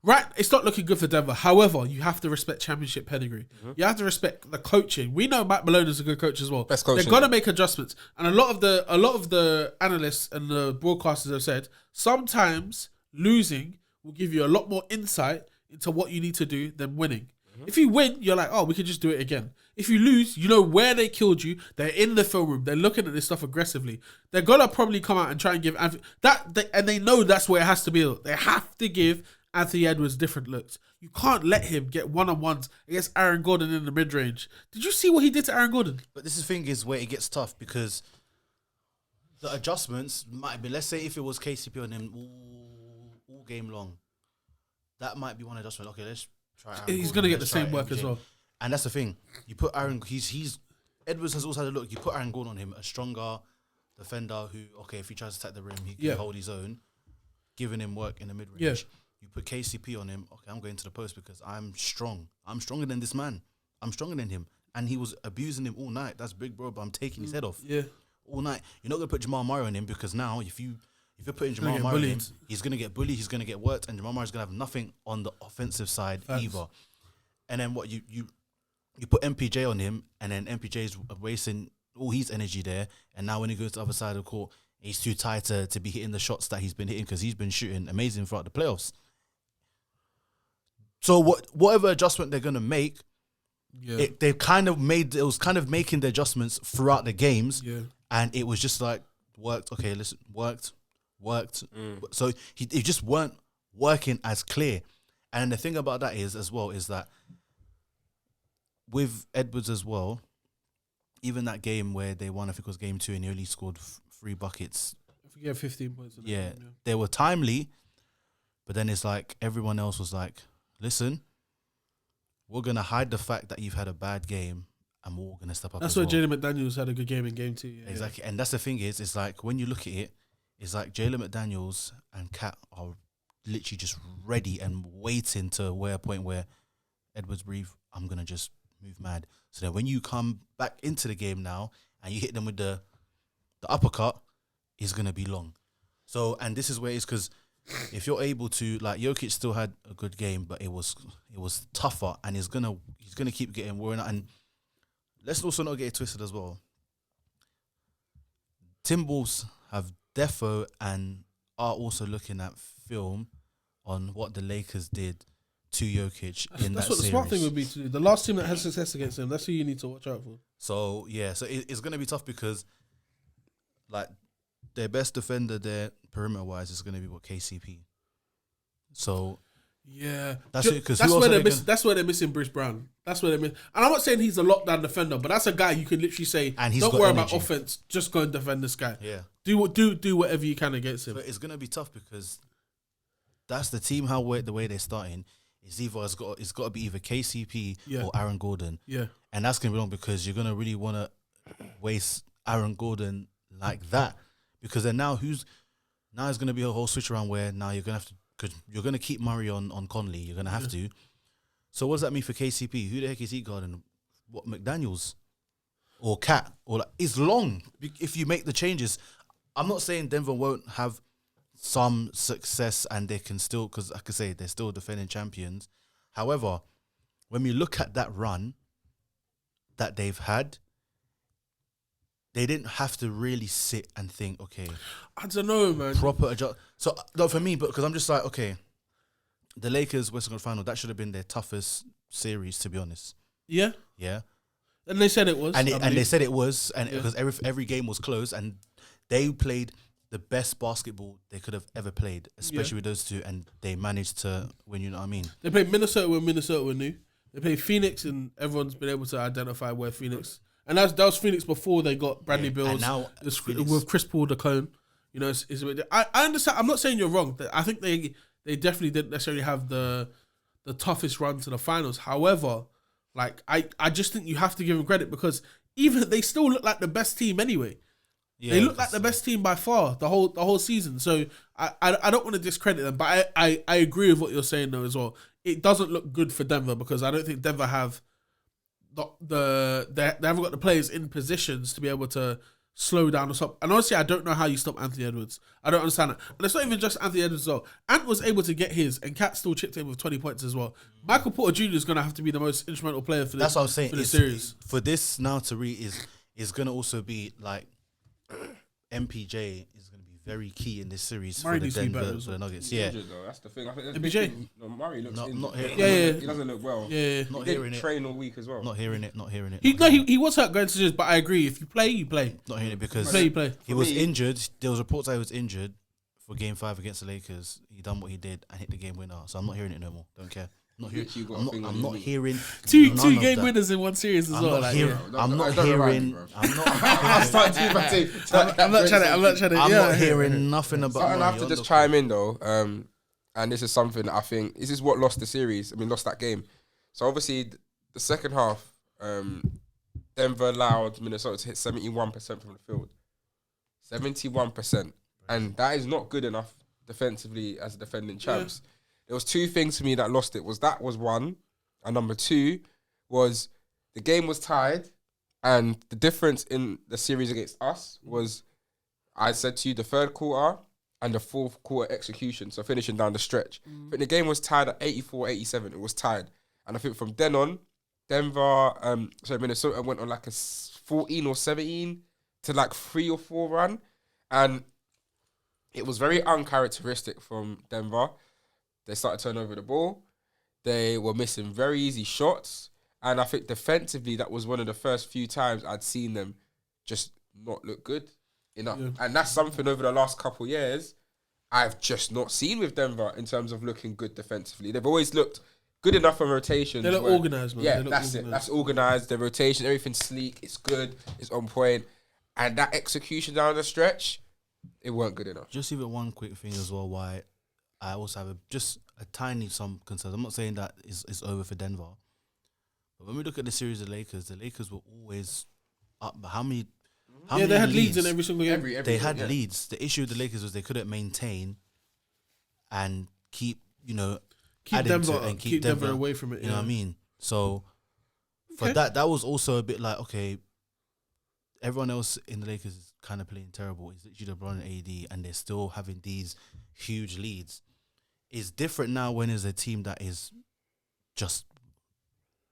not looking good for Denver. However, you have to respect championship pedigree. Mm-hmm. You have to respect the coaching. We know Matt Malone is a good coach as well. Best coach. They're gonna make adjustments, and a lot of the analysts and the broadcasters have said sometimes losing will give you a lot more insight into what you need to do than winning. Mm-hmm. If you win, you're like, oh, we can just do it again. If you lose, you know where they killed you. They're in the film room. They're looking at this stuff aggressively. They're gonna probably come out and try and give and they know that's where it has to be. They have to give Anthony Edwards different looks. You can't let him get one-on-ones against Aaron Gordon in the mid-range. Did you see what he did to Aaron Gordon? But this thing is where it gets tough because the adjustments might be, let's say if it was KCP on him all game long, that might be one adjustment. Okay, let's try Aaron He's Gordon. going to get the Let's try same work as well. And that's the thing. You put Aaron, Edwards has also had a look. You put Aaron Gordon on him, a stronger defender who, okay, if he tries to attack the rim, he can hold his own, giving him work in the mid-range. Yeah. You put KCP on him, okay, I'm going to the post because I'm strong. I'm stronger than this man. I'm stronger than him. And he was abusing him all night. That's big, bro, but I'm taking his head off. Yeah. All night. You're not going to put Jamal Murray on him because now if you're putting Jamal Murray on him, he's going to get bullied, he's going to get worked, and Jamal Murray's going to have nothing on the offensive side either. And then what you put MPJ on him, and then MPJ's wasting all his energy there, and now when he goes to the other side of the court, he's too tired to be hitting the shots that he's been hitting because he's been shooting amazing throughout the playoffs. So whatever adjustment they're gonna make, it was kind of making the adjustments throughout the games, and it was just like worked. Okay, listen, worked. So it just weren't working as clear. And the thing about that is that with Edwards as well, even that game where they won, I think it was game 2, and he only scored 3 buckets. I forget 15 points. They were timely, but then it's like everyone else was like, listen, we're going to hide the fact that you've had a bad game and we're going to step up. That's why Jalen McDaniels had a good game in game 2. Yeah, exactly. Yeah. And that's the thing is, it's like when you look at it, it's like Jalen McDaniels and Kat are literally just ready and waiting to a point where Edwards breathe, I'm going to just move mad. So that when you come back into the game now and you hit them with the uppercut, it's going to be long. So, and this is where it's because if you're able to, like, Jokic still had a good game, but it was tougher, and he's gonna keep getting worn out. And let's also not get it twisted as well. Timberwolves have defo and are also looking at film on what the Lakers did to Jokic in that series. That's what the smart thing would be to do. The last team that has success against him, that's who you need to watch out for. So yeah, so it's gonna be tough because, like, their best defender there, perimeter-wise, is going to be KCP. So Yeah, That's it, 'cause that's who else where are they're they missing. gonna- That's where they're missing Bruce Brown. That's where they're missing. And I'm not saying he's a lockdown defender, but that's a guy you can literally say, And he's don't got worry energy. about offense, just go and defend this guy. yeah. Do whatever you can against him. But it's gonna be tough because that's the team. The way they're starting is it's got to be either KCP Yeah. or Aaron Gordon, Yeah, and that's gonna be long because you're gonna really want to waste Aaron Gordon like that because then now it's gonna be a whole switch around where now you're gonna have to because you're gonna keep Murray on Conley. You're gonna have to. So what does that mean for KCP? Who the heck is he guarding? What, McDaniels or Cat or like it's long if you make the changes. I'm not saying Denver won't have some success and they can still, because like I say, they're still defending champions. However, when we look at that run that they've had, they didn't have to really sit and think, okay, I don't know, man. proper adjust. So, not for me, but because I'm just like, okay, the Lakers Western Conference Final, that should have been their toughest series, to be honest. Yeah, Yeah. and they said it was, And I and believe. they said it was, and Yeah. because every game was close, and they played the best basketball they could have ever played, especially with those two, and they managed to win. You know what I mean? They played Minnesota when Minnesota were new. They played Phoenix, and everyone's been able to identify where Phoenix. And that was Phoenix before they got Bradley Yeah, Bills. and now it's Phoenix- with Chris Paul the clone. You know, it's a bit, I understand. I'm not saying you're wrong. I think they definitely didn't necessarily have the toughest run to the finals. However, like I just think you have to give them credit because even they still look like the best team anyway. Yeah, They look like the best team by far the whole season. So I don't want to discredit them, but I agree with what you're saying though as well. It doesn't look good for Denver because I don't think Denver have they haven't got the players in positions to be able to slow down or stop. And honestly, I don't know how you stop Anthony Edwards. I don't understand it. And it's not even just Anthony Edwards as well. Ant was able to get his, and Cat still chipped in with 20 points as well. Michael Porter Jr. is going to have to be the most instrumental player for this. That's what I'm saying. For the It's- series. for this now to read is going to also be like MPJ is going to be very key in this series Murray for the needs to be better Denver as for well. the Nuggets. He's Yeah, injured, though. That's the thing. I think MPJ? Murray looks injured. not here. Yeah. He doesn't look well. Yeah. not He hearing didn't it. train all week as well. Not hearing it. He was hurt going to this, but I agree. If you play, you play. Not hearing it because You play. he For was me- injured. There was reports that he was injured for Game 5 against the Lakers. He done what he did and hit the game winner. So I'm not hearing it no more. Don't care. Not hearing. Literally got a I'm not. thing on I'm not his knee. hearing Two none of game that. winners in one series as I'm well. not Like, hearing. yeah. I'm not Don't remind me, hearing. bro. I'm not. I started to my team. I'm not trying to. I'm yeah. not hearing nothing about. Something I have Murray. to You're just looking- chime in though, and this is something that I think this is what lost the series. I mean, lost that game. So obviously, the second half, Denver allowed Minnesota to hit 71% from the field, 71%, and that is not good enough defensively as a defending champs. There was two things for me that lost it. That was one, and number two was the game was tied, and the difference in the series against us was I said to you the third quarter and the fourth quarter execution, so finishing down the stretch. I think the game was tied at 84-87. It was tied. And I think from then on, Minnesota went on like a 14 or 17 to like 3 or 4 run. And it was very uncharacteristic from Denver. They started turning over the ball. They were missing very easy shots. And I think defensively, that was one of the first few times I'd seen them just not look good enough. Yeah. And that's something over the last couple years I've just not seen with Denver in terms of looking good defensively. They've always looked good enough on rotations. They look where- organised, man. Yeah, They look that's it. organised. That's organised. The rotation, everything's sleek. It's good. It's on point. And that execution down the stretch, it weren't good enough. Just even one quick thing as well. Why I also have just a tiny some concerns. I'm not saying that it's over for Denver, but when we look at the series of the Lakers were always up. But how many They had leads in every single game. They had leads. The issue with the Lakers was they couldn't maintain and keep Keep adding Denver, to it and keep Denver away from it. You know what I mean? So for Okay. that was also a bit like, okay, everyone else in the Lakers is kind of playing terrible. It's literally LeBron and AD, and they're still having these huge leads. It's different now when it's a team that is just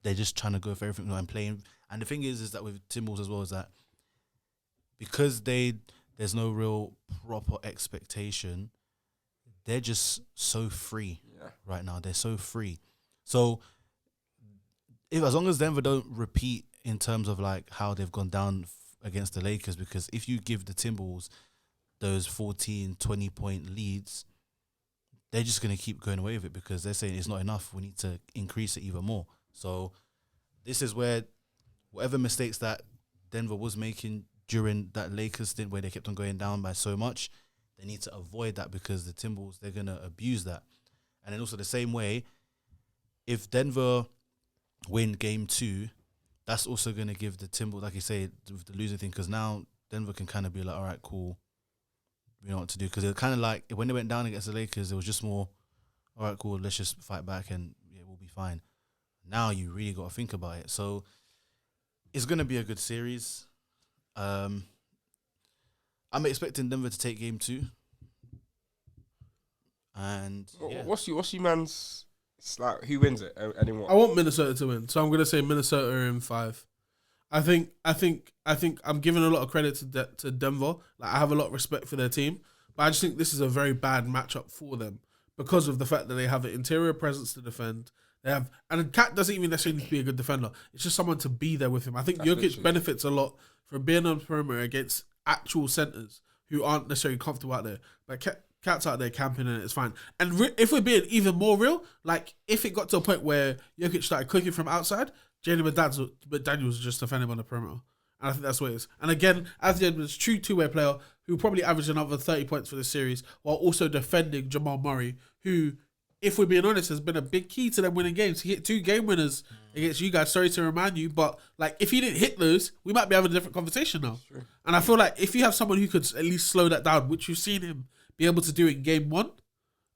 they're just trying to go for everything and playing. And the thing is that with Timberwolves as well is that because there's no real proper expectation, they're just so free right now. They're so free. So as long as Denver don't repeat in terms of like how they've gone down against the Lakers, because if you give the Timberwolves those 14, 20 point leads, they're just going to keep going away with it because they're saying it's not enough. We need to increase it even more. So this is where whatever mistakes that Denver was making during that Lakers stint where they kept on going down by so much, they need to avoid that because the Timberwolves, they're going to abuse that. And then also the same way, if Denver win game 2, that's also going to give the Timberwolves, like you say, with the losing thing, because now Denver can kind of be like, all right, cool, we know what to do. Because it's kind of like, when they went down against the Lakers, it was just more, all right, cool, let's just fight back and yeah, we'll be fine. Now you really got to think about it. So it's going to be a good series. I'm expecting Denver to take game 2. And yeah. What's your man's? It's like who wins it and in what? I want Minnesota to win, so I'm gonna say Minnesota in 5. I think I'm giving a lot of credit to Denver. Like I have a lot of respect for their team, but I just think this is a very bad matchup for them because of the fact that they have an interior presence to defend. They have, and Kat doesn't even necessarily need to be a good defender. It's just someone to be there with him. I think Jokic benefits a lot from being on the perimeter against actual centers who aren't necessarily comfortable out there. But Cat's out there camping and it's fine. And if we're being even more real, like if it got to a point where Jokic started cooking from outside, Jalen McDaniels was just defending on the perimeter. And I think that's what it is. And again, Anthony Edwards, true two-way player who probably averaged another 30 points for this series while also defending Jamal Murray, who, if we're being honest, has been a big key to them winning games. He hit 2 game winners against you guys. Sorry to remind you, but like if he didn't hit those, we might be having a different conversation now. Sure. And I feel like if you have someone who could at least slow that down, which you've seen him be able to do in game 1,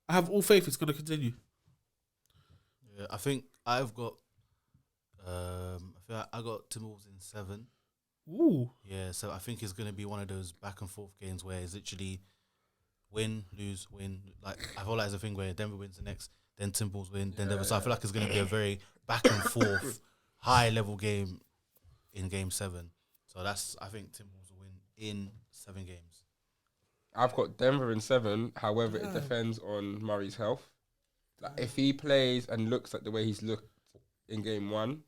I have all faith it's going to continue. Yeah, I think I've got. I got Timberwolves in 7. Ooh. Yeah, so I think it's going to be one of those back and forth games where it's literally win, lose, win. Like I feel like it's a thing where Denver wins the next, then Timberwolves win, then Denver. So I feel like it's going to be a very back and forth, high level game in game 7. So I think Timberwolves will win in 7 games. I've got Denver in 7. However, it depends on Murray's health. Like if he plays and looks like the way he's looked in game 1,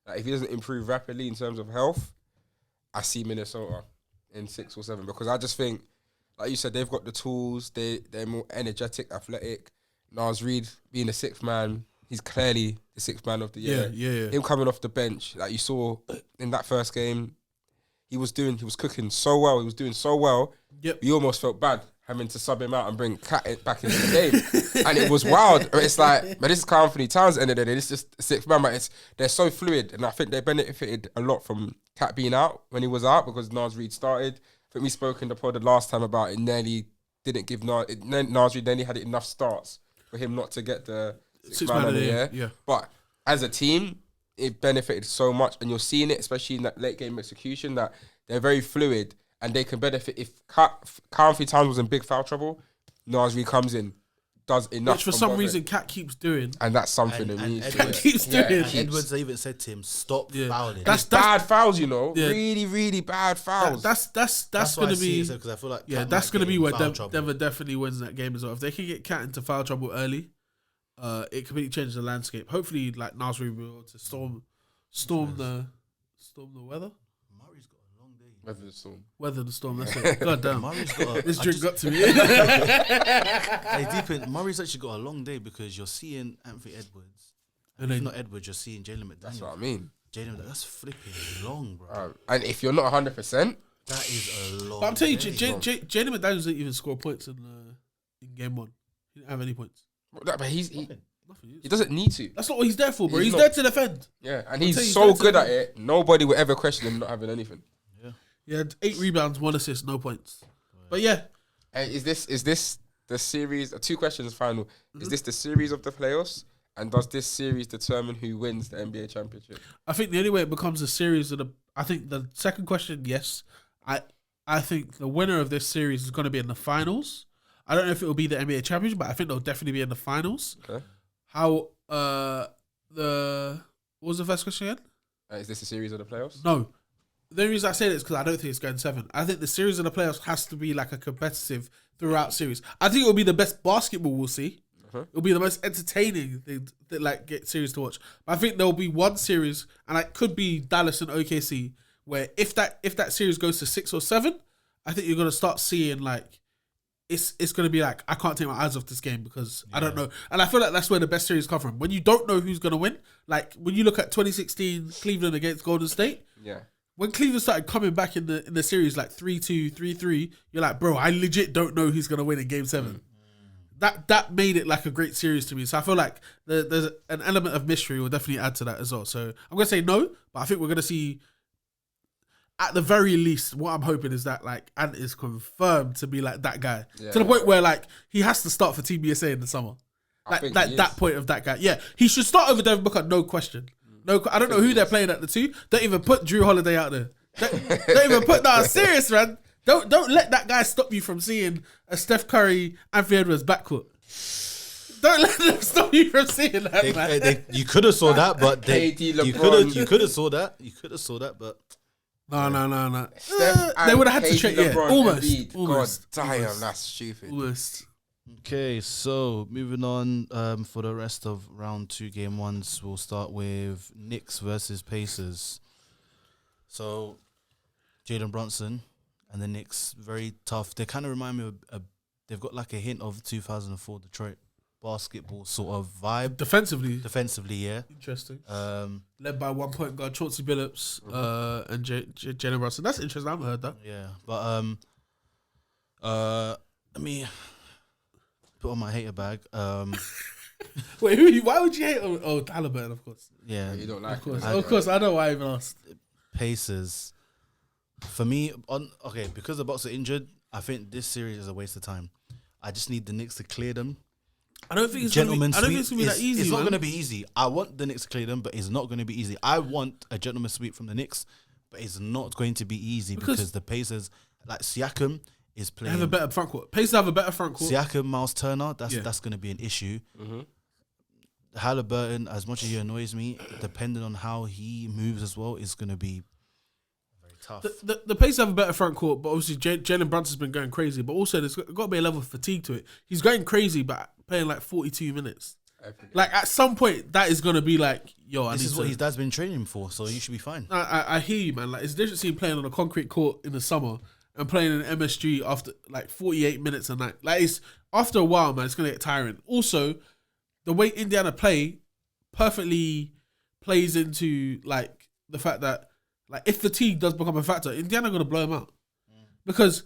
like if he doesn't improve rapidly in terms of health, I see Minnesota in 6 or 7 because I just think, like you said, they've got the tools. They're more energetic, athletic. Nas Reed being the 6th man, he's clearly the 6th man of the year. Yeah. Him coming off the bench, like you saw in that first game, he was cooking so well. He was doing so well. Yep. We almost felt bad having to sub him out and bring Cat back into the game. And it was wild. It's like, but this is Carl Anthony Towns' end of the day. This is just 6th man, but they're so fluid. And I think they benefited a lot from Cat being out when he was out because Nas Reed started. I think we spoke in the pod the last time about it nearly didn't give Nas Reed nearly had enough starts for him not to get the 6th man of the year. Yeah. But as a team, it benefited so much. And you're seeing it, especially in that late game execution, that they're very fluid. And they can benefit if Carl Anthony Towns was in big foul trouble. Nas Reed comes in, does enough. Which for some reason Cat keeps doing. And that's something that needs to Cat keeps doing. And Edwards even said to him, "Stop fouling." That's bad fouls, you know. Yeah. Really, really bad fouls. That's going to be because I feel like that's going to be where Denver definitely wins that game as well. If they can get Cat into foul trouble early, it completely changes the landscape. Hopefully, like Nas Reed will be able to storm the weather. Weather the storm. That's it. God damn. This drink got to me. Hey, Murray's actually got a long day because you're seeing Anthony Edwards. And if not Edwards, you're seeing Jalen McDaniels. That's what I mean. That's flipping long, bro. And if you're not 100%, that is a long. But I'm telling you, Jalen McDaniels didn't even score points in game 1. He didn't have any points. But he doesn't need to. That's not what he's there for, bro. He's there to defend. Yeah, and he's so good at it. Nobody will ever question him not having anything. He had 8 rebounds, 1 assist, no points. But yeah. And is this the series? 2 questions final. Is this the series of the playoffs? And does this series determine who wins the NBA championship? I think the only way it becomes a series I think the second question, yes. I think the winner of this series is going to be in the finals. I don't know if it will be the NBA championship, but I think they'll definitely be in the finals. Okay. What was the first question again? Is this a series of the playoffs? No. The only reason I say that is because I don't think it's going 7. I think the series of the playoffs has to be like a competitive throughout series. I think it'll be the best basketball we'll see. It'll be the most entertaining thing get series to watch. But I think there'll be one series, and it could be Dallas and OKC, where if that series goes to 6 or 7, I think you're gonna start seeing it's going to be like, I can't take my eyes off this game because I don't know. And I feel like that's where the best series come from. When you don't know who's going to win, like when you look at 2016 Cleveland against Golden State, when Cleveland started coming back in the series like 3-2, 3-3, you're like, bro, I legit don't know who's going to win in Game 7. That made it like a great series to me. So I feel like there's an element of mystery will definitely add to that as well. So I'm going to say no, but I think we're going to see, at the very least, what I'm hoping is that like Ant is confirmed to be like that guy to the point where like he has to start for TBSA in the summer. Like that point of that guy. Yeah, he should start over Devin Booker, no question. No, I don't know who they're playing at the 2. Don't even put Drew Holiday out there. Don't even put that. Serious, man. Don't let that guy stop you from seeing a Steph Curry, Anthony Edwards backcourt. Don't let them stop you from seeing that, man. You could have saw that, but you could have saw that. But no. Steph They would have had to check. Yeah, almost. God damn, that's stupid. Almost. okay, so moving on for the rest of round 2 game 1s, we'll start with Knicks versus Pacers. So Jalen Brunson and the Knicks, very tough. They kind of remind me of they've got like a hint of 2004 Detroit basketball sort of vibe. Defensively, yeah. Interesting. Led by 1 point guard Chauncey Billups and Jalen Brunson. That's interesting. I haven't heard that. Yeah, but let me put on my hater bag. Wait, why would you hate? Oh, Halliburton, of course. Yeah, You don't like Of course. I know why I even asked. Pacers. For me, because the Bucks are injured, I think this series is a waste of time. I just need the Knicks to clear them. I don't think it's gonna be that easy. It's not going to be easy. I want the Knicks to clear them, but it's not going to be easy. I want a gentleman's sweep from the Knicks, but it's not going to be easy because the Pacers, like Siakam, is playing. They have a better front court. Pacers have a better front court. Siakam, Miles Turner, that's going to be an issue. Halliburton, as much as he annoys me, depending on how he moves as well, is going to be very tough. The Pacers have a better front court, but obviously Jalen Brunson's been going crazy. But also there's got to be a level of fatigue to it. He's going crazy, but playing like 42 minutes. Like at some point, that is going to be like, yo, this is what his dad's been training for, so you should be fine. I hear you, man. Like it's different seeing playing on a concrete court in the summer and playing in MSG after like 48 minutes a night. Like it's after a while, man, it's going to get tiring. Also, the way Indiana play perfectly plays into like the fact that like if fatigue does become a factor, Indiana are going to blow him out because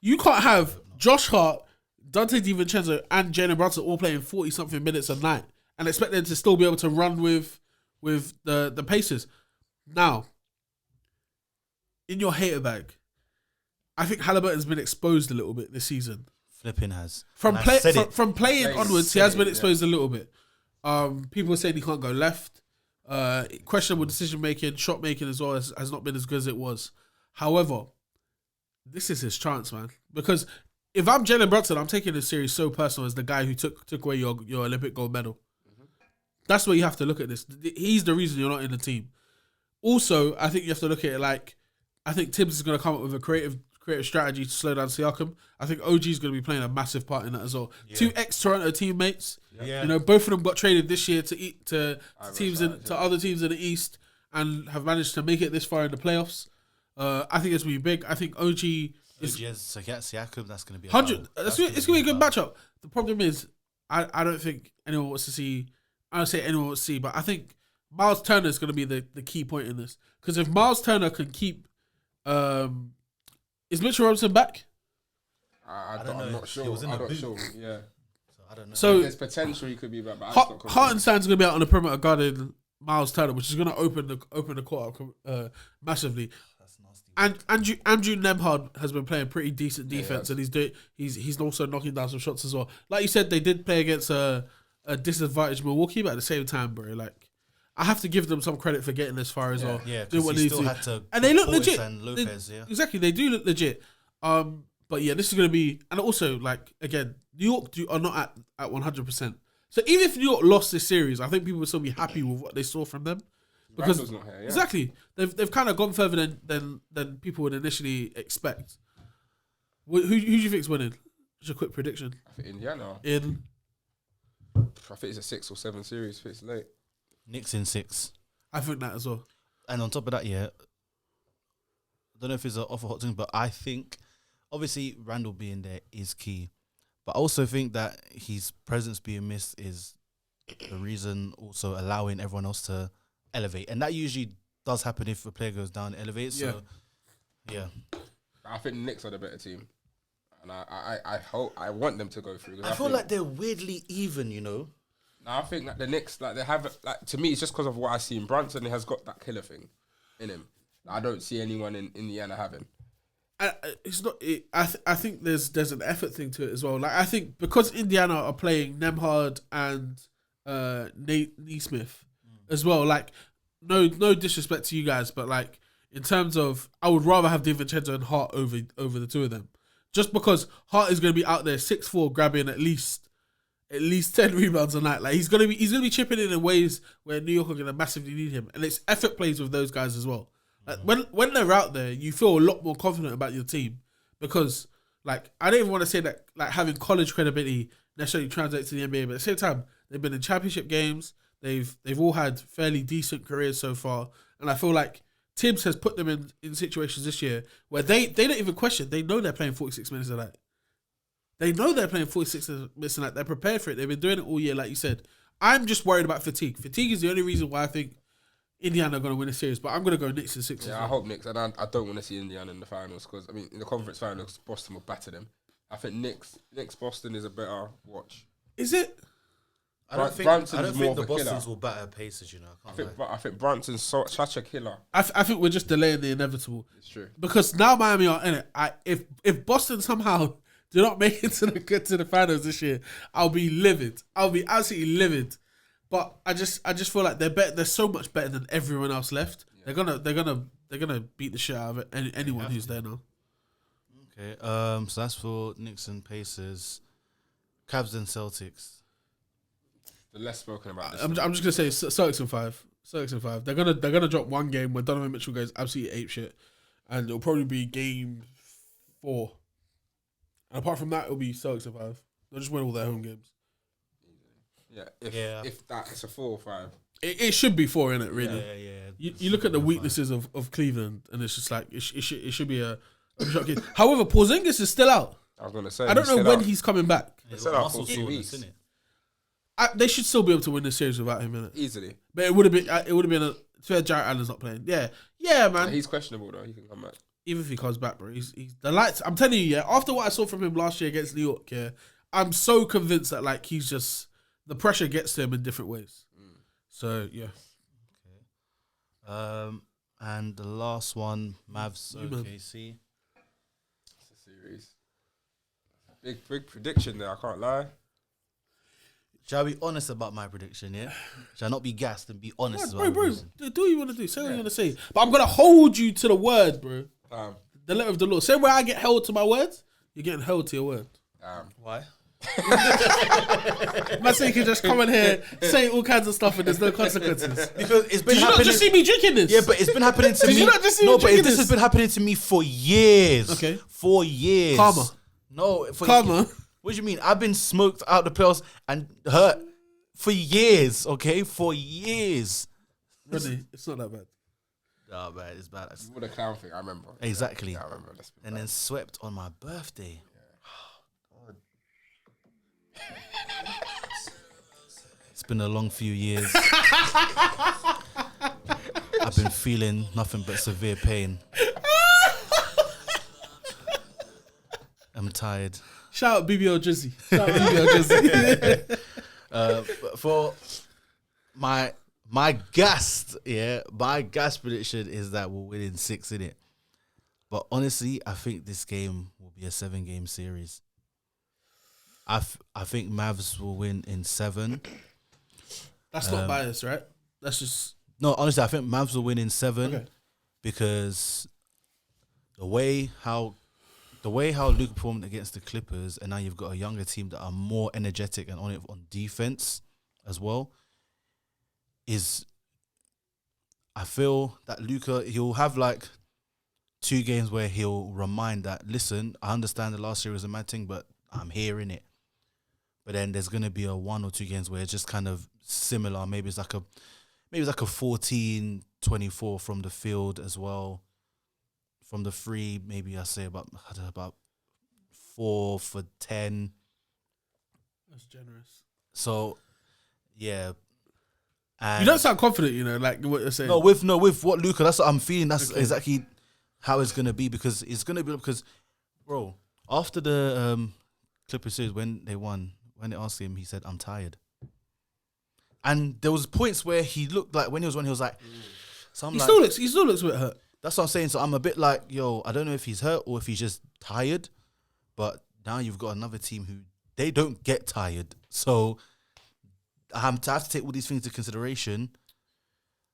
you can't have Josh Hart, Dante DiVincenzo, and Jalen Brunson all playing 40-something minutes a night and expect them to still be able to run with the Pacers. Now, in your hater bag, I think Halliburton's been exposed a little bit this season. Flipping has. From playing onwards, he has been exposed a little bit. People are saying he can't go left. Questionable decision making, shot making as well has not been as good as it was. However, this is his chance, man. Because if I'm Jalen Brunson, I'm taking this series so personal as the guy who took away your Olympic gold medal. That's where you have to look at this. He's the reason you're not in the team. Also, I think you have to look at it like, I think Tibbs is going to come up with a creative strategy to slow down Siakam. I think OG is going to be playing a massive part in that as well. Yeah. 2 ex-Toronto teammates. Yeah. You know, both of them got traded this year to other teams in the East and have managed to make it this far in the playoffs. I think it's going to be big. I think OG is Siakam. That's going to be 100. It's going to be a good matchup. The problem is, I don't think anyone wants to see. I don't say anyone wants to see, but I think Miles Turner is going to be the key point in this because if Miles Turner can keep, is Mitchell Robinson back? I'm not sure. I'm not sure. Yeah. I don't know. So there's potential he could be back. But Hartenstein's going to be out on the perimeter guarding Miles Turner, which is going to open the court up massively. That's nasty. Andrew Nemhard has been playing pretty decent defense, and he's also knocking down some shots as well. Like you said, they did play against a disadvantaged Milwaukee, but at the same time, bro, like I have to give them some credit for getting as far as well. Yeah, because he still had to. And they look legit. And Lopez, Exactly, they do look legit. But yeah, this is going to be, and also like again, New York are not at 100%. So even if New York lost this series, I think people would still be happy with what they saw from them because Randall's not here, exactly they've kind of gone further than people would initially expect. Who do you think's winning? Just a quick prediction. I think Indiana. I think it's a 6 or 7 series. If it's late. Knicks in 6. I think that as well. And on top of that, I don't know if it's an off a hot thing, but I think obviously Randall being there is key. But I also think that his presence being missed is the reason also allowing everyone else to elevate. And that usually does happen if a player goes down, elevates. So, yeah. I think the Knicks are the better team. And I hope, I want them to go through. I feel like they're weirdly even, you know? No, I think that the Knicks, like, they have, like, to me, it's just because of what I see in Brunson. He has got that killer thing in him. I don't see anyone in Indiana having. It's not. I think there's an effort thing to it as well. Like I think because Indiana are playing Nemhard and Neesmith as well. Like no disrespect to you guys, but like in terms of, I would rather have DiVincenzo and Hart over the two of them, just because Hart is going to be out there 6'4", grabbing at least 10 rebounds a night. Like he's gonna be chipping in ways where New York are going to massively need him, and it's effort plays with those guys as well. Like when they're out there, you feel a lot more confident about your team because, like, I don't even want to say that like having college credibility necessarily translates to the NBA, but at the same time, they've been in championship games. They've all had fairly decent careers so far, and I feel like Tibbs has put them in situations this year where they don't even question. They know they're playing 46 minutes a night. They know they're playing 46 minutes a night. They're prepared for it. They've been doing it all year, like you said. I'm just worried about fatigue. Fatigue is the only reason why I think Indiana are going to win a series, but I'm going to go Knicks in 6. Yeah, I hope Knicks, and I don't want to see Indiana in the finals because, I mean, in the conference finals, Boston will batter them. I think Knicks Boston is a better watch. Is it? I don't think the Bostons will batter Pacers, you know. I think Brunson's such a killer. I think we're just delaying the inevitable. It's true. Because now Miami are in it. If Boston somehow do not make it to the finals this year, I'll be livid. I'll be absolutely livid. But I just feel like they're so much better than everyone else left. Yeah. They're gonna beat the shit out of anyone who's there now. Okay. So that's for Knicks and Pacers, Cavs and Celtics. The less spoken about. This I'm just gonna say Celtics in 5. Celtics in 5. They're gonna drop one game where Donovan Mitchell goes absolutely apeshit, and it'll probably be game 4. And apart from that, it'll be Celtics in 5. They'll just win all their home games. Yeah, if that, it's a 4 or 5. It should be 4, innit, really? Yeah. You look at the weaknesses of Cleveland, and it's just like, it should be a shot game. However, Porzingis is still out. I was going to say. I don't know when he's coming back. He's still out for a few weeks. They should still be able to win the series without him, innit? Easily. But it would have been a fair. Jarrett Allen's not playing. Yeah, man. He's questionable, though. He can come back. Even if he comes back, bro, he's the lights. I'm telling you, after what I saw from him last year against New York, I'm so convinced that like he's just, the pressure gets to him in different ways. So yeah. Okay. And the last one, Mavs OKC. It's a series. Big prediction there. I can't lie. Shall I be honest about my prediction? Yeah. Shall I not be gassed and be honest? Bro, do what you want to do. Say what you want to say. But I'm gonna hold you to the word, bro. The letter of the law. Same way I get held to my words, you're getting held to your word. Why? Man, so you can just come in here, say all kinds of stuff, and there's no consequences. Because it's been Did you happening. not just see me drinking this? Yeah, but it's been happening to me. Did you not just see me No, but drinking this has been happening to me for years. Okay. 4 years. Karma. No, Karma. What do you mean? I've been smoked out the pills and hurt for years. Okay, for years. Really, it's not that bad. Oh man, it's bad. What a clown thing. I remember. Exactly. Yeah, I remember. And then swept on my birthday. It's been a long few years. I've been feeling nothing but severe pain. I'm tired. Shout out BBL Jizzy. Shout out BBL Jizzy. For my gas prediction is that we'll win in 6, innit? But honestly, I think this game will be a 7-game series. I think Mavs will win in 7. That's not biased, right? That's just... No, honestly, I think Mavs will win in 7 Okay. because the way how Luke performed against the Clippers, and now you've got a younger team that are more energetic and on it on defense as well, is I feel that Luka, he'll have like 2 games where he'll remind that, listen, I understand the last year was a mad thing, but I'm here in it. But then there's gonna be a 1 or 2 games where it's just kind of similar. Maybe it's like a 14-24 from the field as well. From the free, maybe I say about 4 for 10. That's generous. So, yeah. And You don't sound confident, like what you're saying. No, with what Luka, that's what I'm feeling. That's exactly how it's gonna be because bro, after the Clippers series when they won, when they asked him, he said, "I'm tired." And there was points where he looked like when he was he was like, so he still looks a bit hurt. That's what I'm saying. So I'm a bit like, yo, I don't know if he's hurt or if he's just tired. But now you've got another team who they don't get tired. So I have to take all these things into consideration.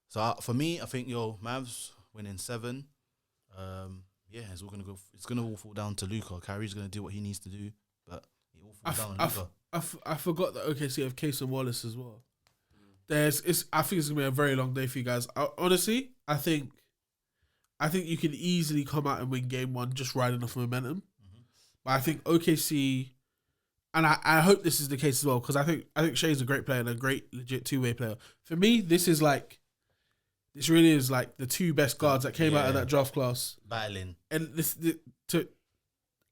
So for me, I think Mavs winning 7. It's all gonna go. It's gonna all fall down to Luka. Kyrie's gonna do what he needs to do, but it all falls down on Luka. I forgot that OKC have Case and Wallace as well. I think it's gonna be a very long day for you guys. Honestly, I think you can easily come out and win game 1 just riding off momentum. Mm-hmm. But I think OKC, and I hope this is the case as well because I think Shea's a great player and a great legit 2-way player. For me, this really is like the 2 best guards that came out of that draft class battling. And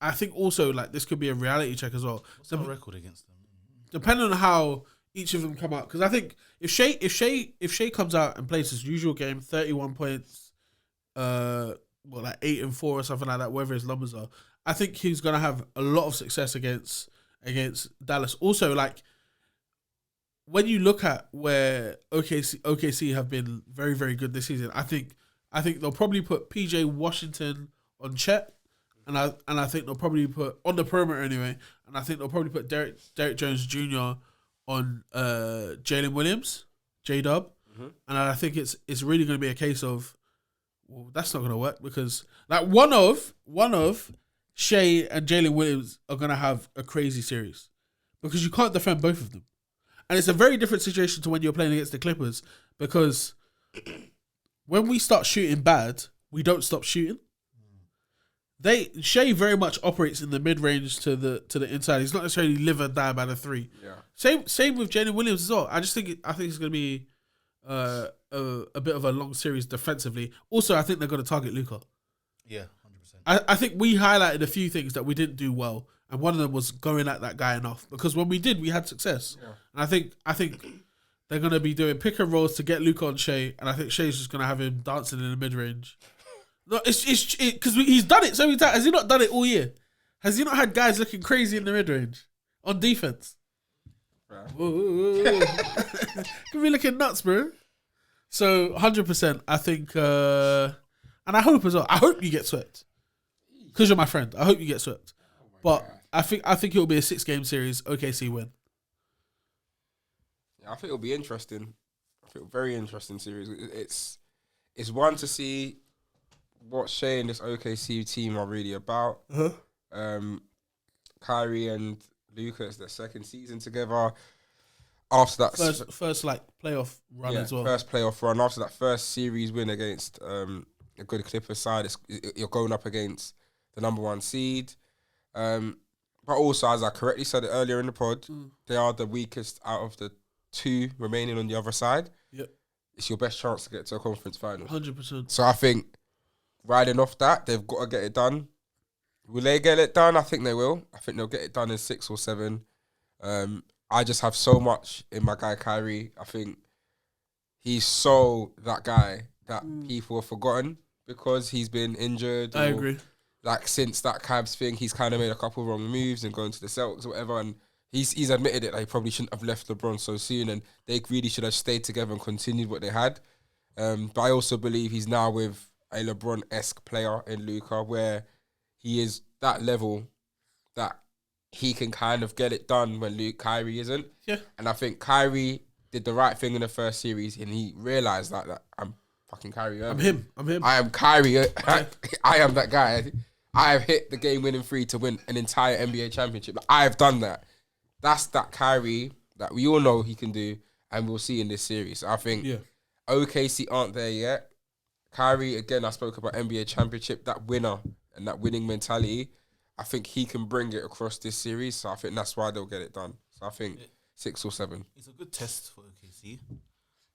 I think also like this could be a reality check as well. What's the record against them? Depending on how each of them come out, because I think if Shea comes out and plays his usual game, 31 points. 8 and 4 or something like that, whatever his numbers are. I think he's gonna have a lot of success against Dallas. Also, like when you look at where OKC have been very, very good this season, I think they'll probably put PJ Washington on Chet, and I think they'll probably put on the perimeter anyway, and I think they'll probably put Derek Jones Jr. on Jalen Williams, J-Dub, and I think it's really gonna be a case of, well, that's not going to work because like one of Shea and Jalen Williams are going to have a crazy series because you can't defend both of them. And it's a very different situation to when you're playing against the Clippers because when we start shooting bad, we don't stop shooting. Shea very much operates in the mid-range to the inside. He's not necessarily live or die by the 3. Yeah. Same with Jalen Williams as well. I think it's going to be a bit of a long series defensively. Also, I think they're going to target Luka. Yeah, 100%. I think we highlighted a few things that we didn't do well, and one of them was going at that guy enough. Because when we did, we had success. Yeah. And I think they're going to be doing pick and rolls to get Luka on Shea, and I think Shea's just going to have him dancing in the mid range. No, it's because he's done it so many times. Has he not done it all year? Has he not had guys looking crazy in the mid range on defense? Right. Whoa. Could be looking nuts, bro. So 100%, I think, and I hope as well. I hope you get swept because you're my friend. I hope you get swept, but God. I think it will be a 6-game series. OKC win. Yeah, I think it'll be interesting. I think very interesting series. It's one to see what Shea and this OKC team are really about. Kyrie and Luka, it's their second season together. After that first like playoff run as well. First playoff run. After that first series win against a good Clippers side, you're going up against the number 1 seed. But also, as I correctly said earlier in the pod, they are the weakest out of the 2 remaining on the other side. Yep. It's your best chance to get to a conference final. 100%. So I think riding off that, they've got to get it done. Will they get it done? I think they will. I think they'll get it done in 6 or 7. I just have so much in my guy Kyrie. I think he's so that guy that people have forgotten because he's been injured. I agree. Like since that Cavs thing, he's kind of made a couple of wrong moves and going to the Celtics or whatever. And he's admitted it that he probably shouldn't have left LeBron so soon, and they really should have stayed together and continued what they had. But I also believe he's now with a LeBron-esque player in Luka, where he is that level that he can kind of get it done when Kyrie isn't. Yeah. And I think Kyrie did the right thing in the first series, and he realised that I'm fucking Kyrie Irving. I'm him. I am Kyrie. I am that guy. I have hit the game-winning 3 to win an entire NBA championship. I have done that. That's that Kyrie that we all know he can do, and we'll see in this series. I think OKC aren't there yet. Kyrie, again, I spoke about NBA championship, that winner and that winning mentality. I think he can bring it across this series, so I think that's why they'll get it done. So I think 6 or 7. It's a good test for OKC.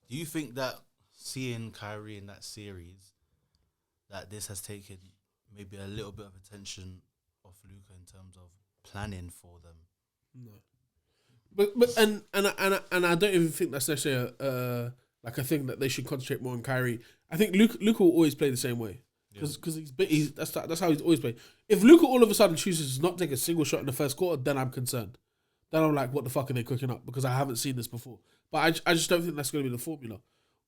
Do you think that seeing Kyrie in that series, that this has taken maybe a little bit of attention off Luka in terms of planning for them? And I don't even think that's necessarily like a thing that they should concentrate more on Kyrie. I think Luka will always play the same way because that's how he's always played. If Luka all of a sudden chooses to not take a single shot in the first quarter, then I'm concerned. Then I'm like, what the fuck are they cooking up? Because I haven't seen this before. But I just don't think that's going to be the formula.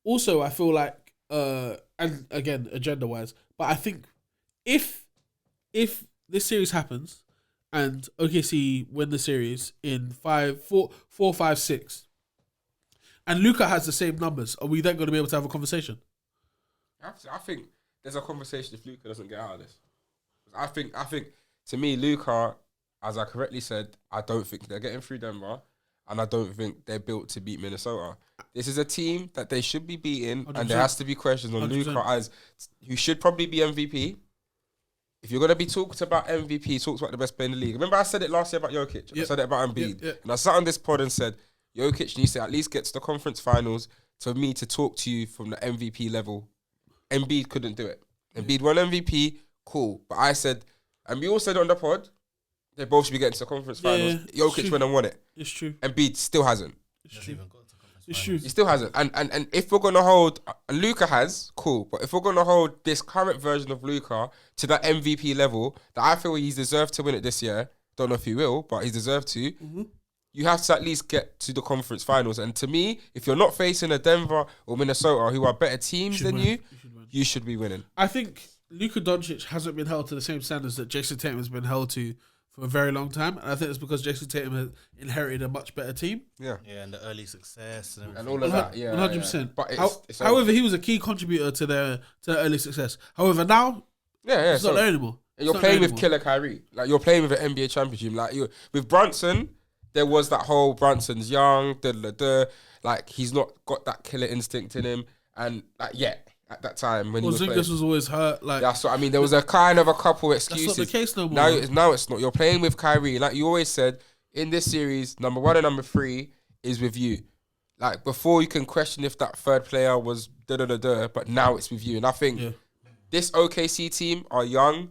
Also, I feel like, and again, agenda wise, but I think if this series happens and OKC win the series in 4, 5, 6, and Luka has the same numbers, are we then going to be able to have a conversation? I think there's a conversation if Luka doesn't get out of this. I think to me, Luka, as I correctly said, I don't think they're getting through Denver, and I don't think they're built to beat Minnesota. This is a team that they should be beating, 100%. And there has to be questions on 100%. Luka as who should probably be MVP. If you're going to be talked about MVP, talk about the best player in the league. Remember I said it last year about Jokic. Yep. I said it about Embiid. Yep. And I sat on this pod and said, Jokic needs to at least get to the conference finals for me to talk to you from the MVP level. Embiid couldn't do it. Embiid won MVP, cool. But I said, and we all said on the pod, they both should be getting to the conference finals. Jokic went and won it. It's true. Embiid still hasn't. It's true. It's true. He still hasn't. And if we're going to hold, and Luka has, cool. But if we're going to hold this current version of Luka to that MVP level, that I feel he's deserved to win it this year, don't know if he will, but he's deserved to, you have to at least get to the conference finals. And to me, if you're not facing a Denver or Minnesota who are better teams than you should be winning. I think Luka Doncic hasn't been held to the same standards that Jason Tatum has been held to for a very long time, and I think it's because Jason Tatum has inherited a much better team. Yeah, and the early success and all of that. 100%. But however, he was a key contributor to their early success. However, now, it's not there anymore. You're playing with killer Kyrie, like you're playing with an NBA championship. Like with Brunson, there was that whole Brunson's young, like he's not got that killer instinct in him, and like at that time when he was playing. was always hurt. Like that's what I mean. There was a couple excuses. That's not the case no more. Now it's not. You're playing with Kyrie. Like you always said, in this series, number 1 and number 3 is with you. Like before, you can question if that third player was but now it's with you. And I think this OKC team are young.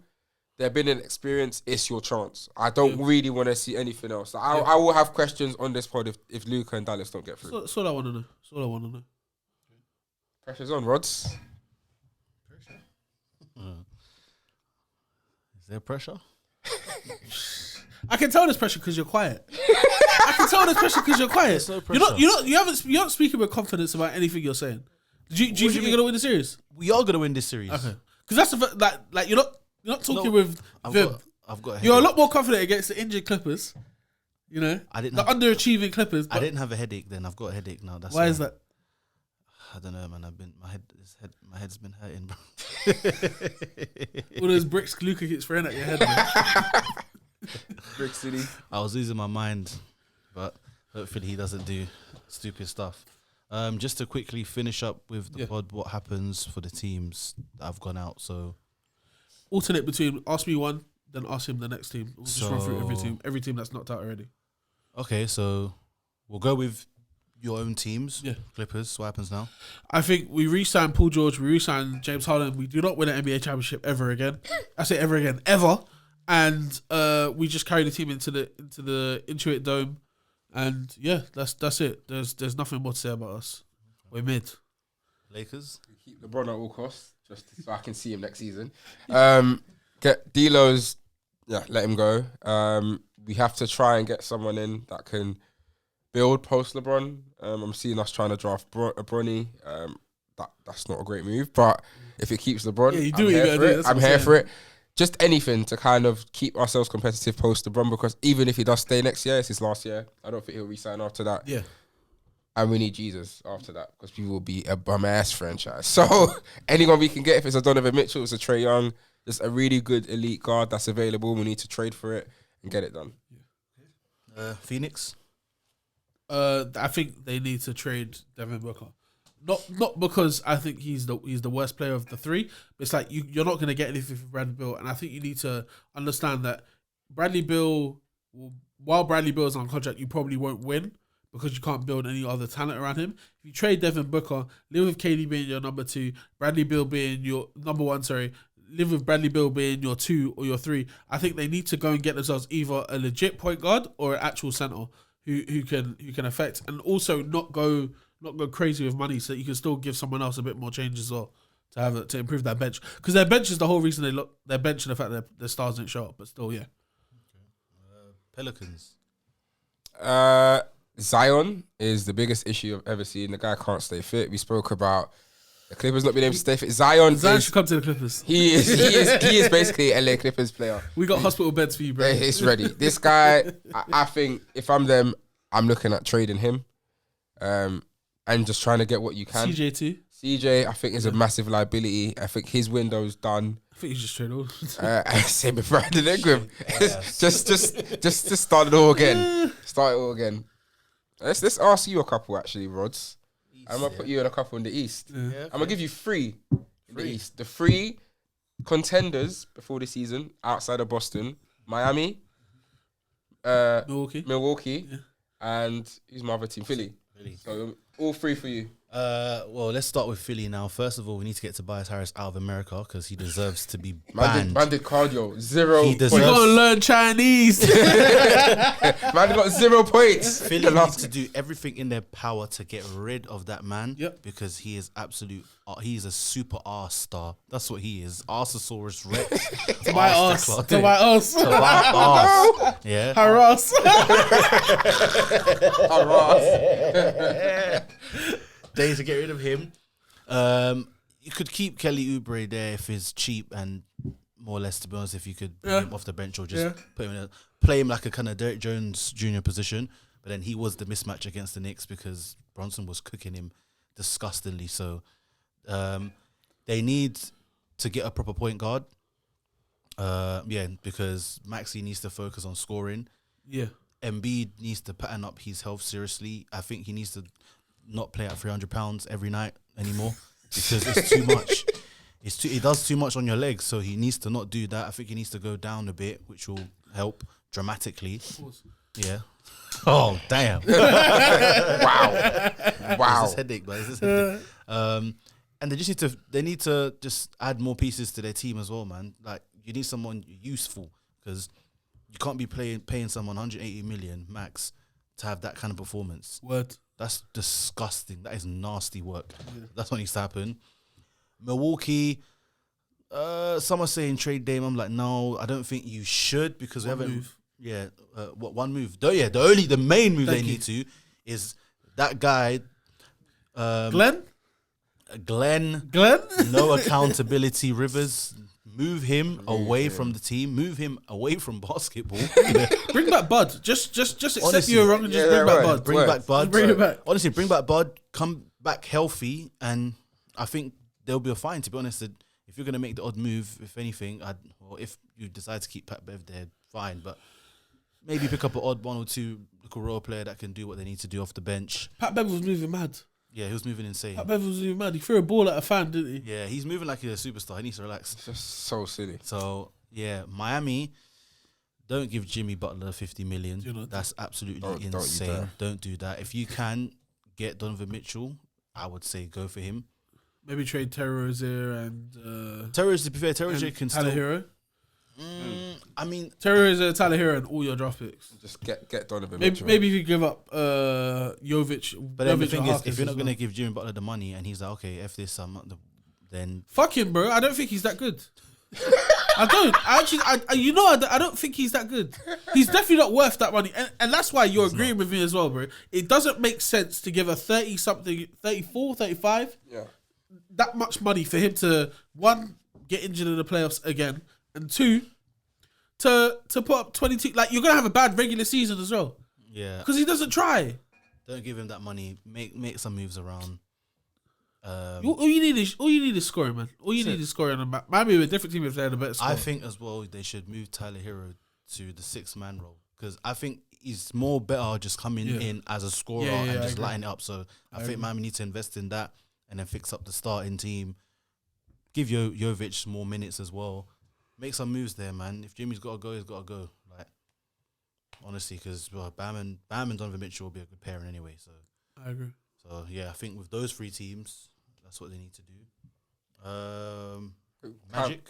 They've been inexperienced. It's your chance. I don't really want to see anything else. Like, I will have questions on this pod if Luka and Dallas don't get through. That's all I want to know. Pressure's on, Rods. Is there pressure? I can tell there's pressure because you're quiet. I can tell there's pressure because you're quiet. No pressure. You're not speaking with confidence about anything you're saying. Do you think you're gonna win the series? We are gonna win this series. Okay, because that's like you're not talking with Vim. I've got. You're a lot more confident against the injured Clippers. You know, underachieving Clippers. I didn't have a headache then. I've got a headache now. That's why is that? I don't know, man. My head's been hurting, bro. All those bricks Luka keeps throwing at your head. Man. Brick City. I was losing my mind, but hopefully he doesn't do stupid stuff. Just to quickly finish up with the pod, what happens for the teams that have gone out? So alternate between ask me one, then ask him the next team. We'll just run through every team that's knocked out already. Okay, so we'll go with your own teams. Yeah. Clippers. What happens now? I think we re-sign Paul George. We re-sign James Harden. We do not win an NBA championship ever again. I say ever again, ever. And we just carry the team into the Intuit Dome. And yeah, that's it. There's nothing more to say about us. We're mid. Lakers. We keep LeBron at all costs, just so I can see him next season. Get D'Lo's. Let him go. We have to try and get someone in that can build post LeBron. I'm seeing us trying to draft Bronny. That's not a great move, but if it keeps LeBron, I'm here for it. Just anything to kind of keep ourselves competitive post LeBron, because even if he does stay next year, it's his last year. I don't think he'll re-sign after that. Yeah. And we need Jesus after that, because we will be a bum-ass franchise. So anyone we can get, if it's a Donovan Mitchell, it's a Trae Young, just a really good elite guard that's available. We need to trade for it and get it done. Phoenix? I think they need to trade Devin Booker. Not because I think he's the worst player of the three, but it's like you're not going to get anything from Bradley Beal, and I think you need to understand that Bradley Beal, while Bradley Beal is on contract, you probably won't win because you can't build any other talent around him. If you trade Devin Booker, live with KD being your number 2, Bradley Beal being your number 1, live with Bradley Beal being your 2 or your 3. I think they need to go and get themselves either a legit point guard or an actual center who can affect and also not go crazy with money, so you can still give someone else a bit more change as well to improve that bench, because their bench is the whole reason their bench and the fact that their stars didn't show up. But still, yeah. Pelicans. Zion is the biggest issue I've ever seen. The guy can't stay fit. We spoke about the Clippers not being able to stay fit. Zion should come to the Clippers. He is basically a LA Clippers player. We got hospital beds for you, bro. It's ready. This guy, I think if I'm them, I'm looking at trading him, and just trying to get what you can. CJ too. CJ, I think, is a massive liability. I think his window's done. I think you just trade all. Same with Brandon Ingram. just to start it all again. Let's ask you a couple actually, Rods. I'm gonna put you in a couple in the East. I'm gonna give you three in the East. The three contenders before the season outside of Boston: Miami, Milwaukee, and who's my other team? Philly. So all three for you. Well, let's start with Philly now. First of all, we need to get Tobias Harris out of America because he deserves to be banned. Man did cardio, 0 He points. deserves- You gotta learn Chinese. Man got 0 points. Philly needs to do everything in their power to get rid of that man. Yep. Because he is he's a super arse star. That's what he is. Arsosaurus Rex. To my ass. To my ass. To my arse. Yeah. Harass. They need to get rid of him. You could keep Kelly Oubre there if he's cheap and more or less, to be honest, if you could bring him off the bench or just put him play him like a kind of Derrick Jones Jr. position. But then he was the mismatch against the Knicks because Bronson was cooking him disgustingly. So they need to get a proper point guard. Because Maxey needs to focus on scoring. Yeah. Embiid needs to pattern up his health seriously. I think he needs to not play at £300 every night anymore because it's too much. It does too much on your legs, so he needs to not do that. I think he needs to go down a bit, which will help dramatically. Yeah. Oh damn! Wow! It's this headache, but it's this headache. And they need to just add more pieces to their team as well, man. Like you need someone useful because you can't be paying someone 180 million max to have that kind of performance. Word. That's disgusting. That is nasty work. Yeah. That's what needs to happen. Milwaukee, some are saying trade Dame. I'm like, no, I don't think you should because we haven't. Move. Yeah, one move? The main move they need to is that guy, Glenn. No accountability. Rivers. Move him away from the team. Move him away from basketball. Bring back Bud. Just accept you're wrong and just bring back Bud. Bring back Bud. Bring it back. Honestly, bring back Bud. Come back healthy, and I think they'll be fine. To be honest, if you're gonna make the odd move, if anything, or if you decide to keep Pat Bev there, fine. But maybe pick up an odd one or two local role player that can do what they need to do off the bench. Pat Bev was moving mad. Yeah, he was moving insane. Pat Bev was moving mad. He threw a ball at a fan, didn't he? Yeah, he's moving like he's a superstar. He needs to relax. It's just so silly. So, yeah, Miami, don't give Jimmy Butler 50 million. That's absolutely insane. Don't do that. If you can get Donovan Mitchell, I would say go for him. Maybe trade Terry Rozier and... Terry Rozier can Tyler still... Hero. I mean... Terry Rozier, Tyler Hero and all your draft picks. Just get Donovan Mitchell. Maybe if you give up Jovic... But then the thing is, if you're not going to give Jimmy Butler the money and he's like, okay, F this, then... Fuck him, bro. I don't think he's that good. I don't think he's that good. He's definitely not worth that money. And that's why you're agreeing with me as well, bro. It doesn't make sense to give a 30-something, 34, 35, that much money for him to, one, get injured in the playoffs again, and two, to put up 22. Like, you're going to have a bad regular season as well. Yeah. Because he doesn't try. Don't give him that money. Make some moves around. All you need is scoring, man. All you need is scoring. And Miami with a different team if they had a better score. I think as well they should move Tyler Hero to the 6-man role because I think he's more better just coming in as a scorer and just lighting it up. So I think Miami need to invest in that and then fix up the starting team. Give Jovic more minutes as well. Make some moves there, man. If Jimmy's got to go, he's got to go. Like honestly, because Bam and Donovan Mitchell will be a good pairing anyway. So I agree. So yeah, I think with those 3 teams, that's what they need to do. Magic?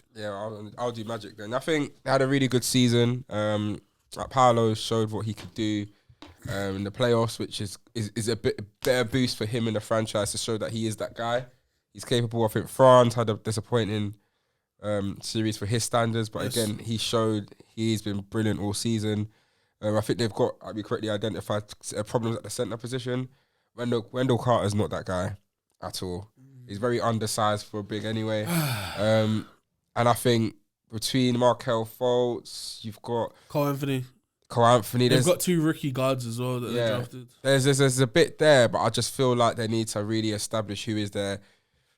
I'll do Magic then. I think they had a really good season. Like Paolo showed what he could do. in the playoffs, which is a bit better boost for him in the franchise to show that he is that guy. He's capable. I think France had a disappointing series for his standards, but again, he showed he's been brilliant all season. I think they've got, we correctly identified problems at the centre position. Wendell Carter's not that guy at all. He's very undersized for a big anyway. And I think between Markel Fultz, you've got Cole Anthony. They've got 2 rookie guards as well that they drafted. There's a bit there, but I just feel like they need to really establish who is their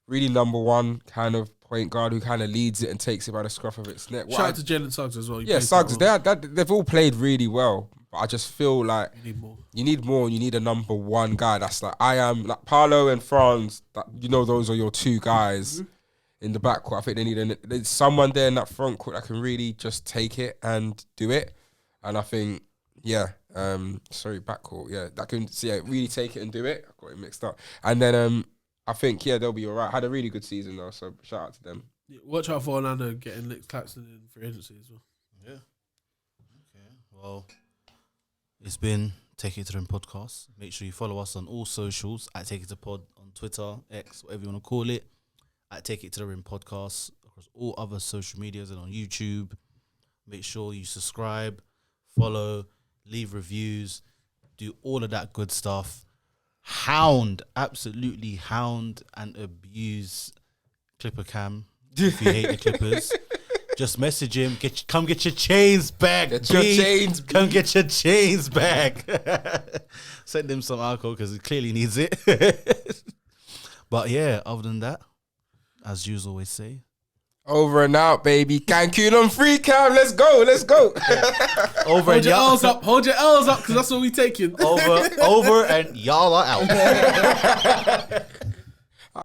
really number one kind of point guard who kind of leads it and takes it by the scruff of its neck. Shout out to Jalen Suggs as well. Suggs. They've all played really well, but I just feel like You need more. you need more. You need a number one guy that's like Paolo and Franz. Those are your 2 guys in the backcourt. I think they need someone there in that front court that can really just take it and do it. And I think, backcourt, that can really take it and do it. I got it mixed up. And then I think they'll be alright. Had a really good season though, so shout out to them. Yeah, watch out for Orlando getting Nick Claxton in free agency as well. Yeah. Okay. Well, it's been Take It to Them podcast. Make sure you follow us on all socials at Take It to Pod on Twitter, X, whatever you want to call it. At Take It to the Rim podcast across all other social medias and on YouTube. Make sure you subscribe, follow, leave reviews, do all of that good stuff. Absolutely hound and abuse Clipper Cam if you hate the Clippers. Just message him. Come get your chains back. Come get your chains back. Send him some alcohol because he clearly needs it. But yeah, other than that, as Juls always say, over and out, baby. Cancun on free cam. Let's go. Hold your L's up because that's what we taking. Over and y'all are out.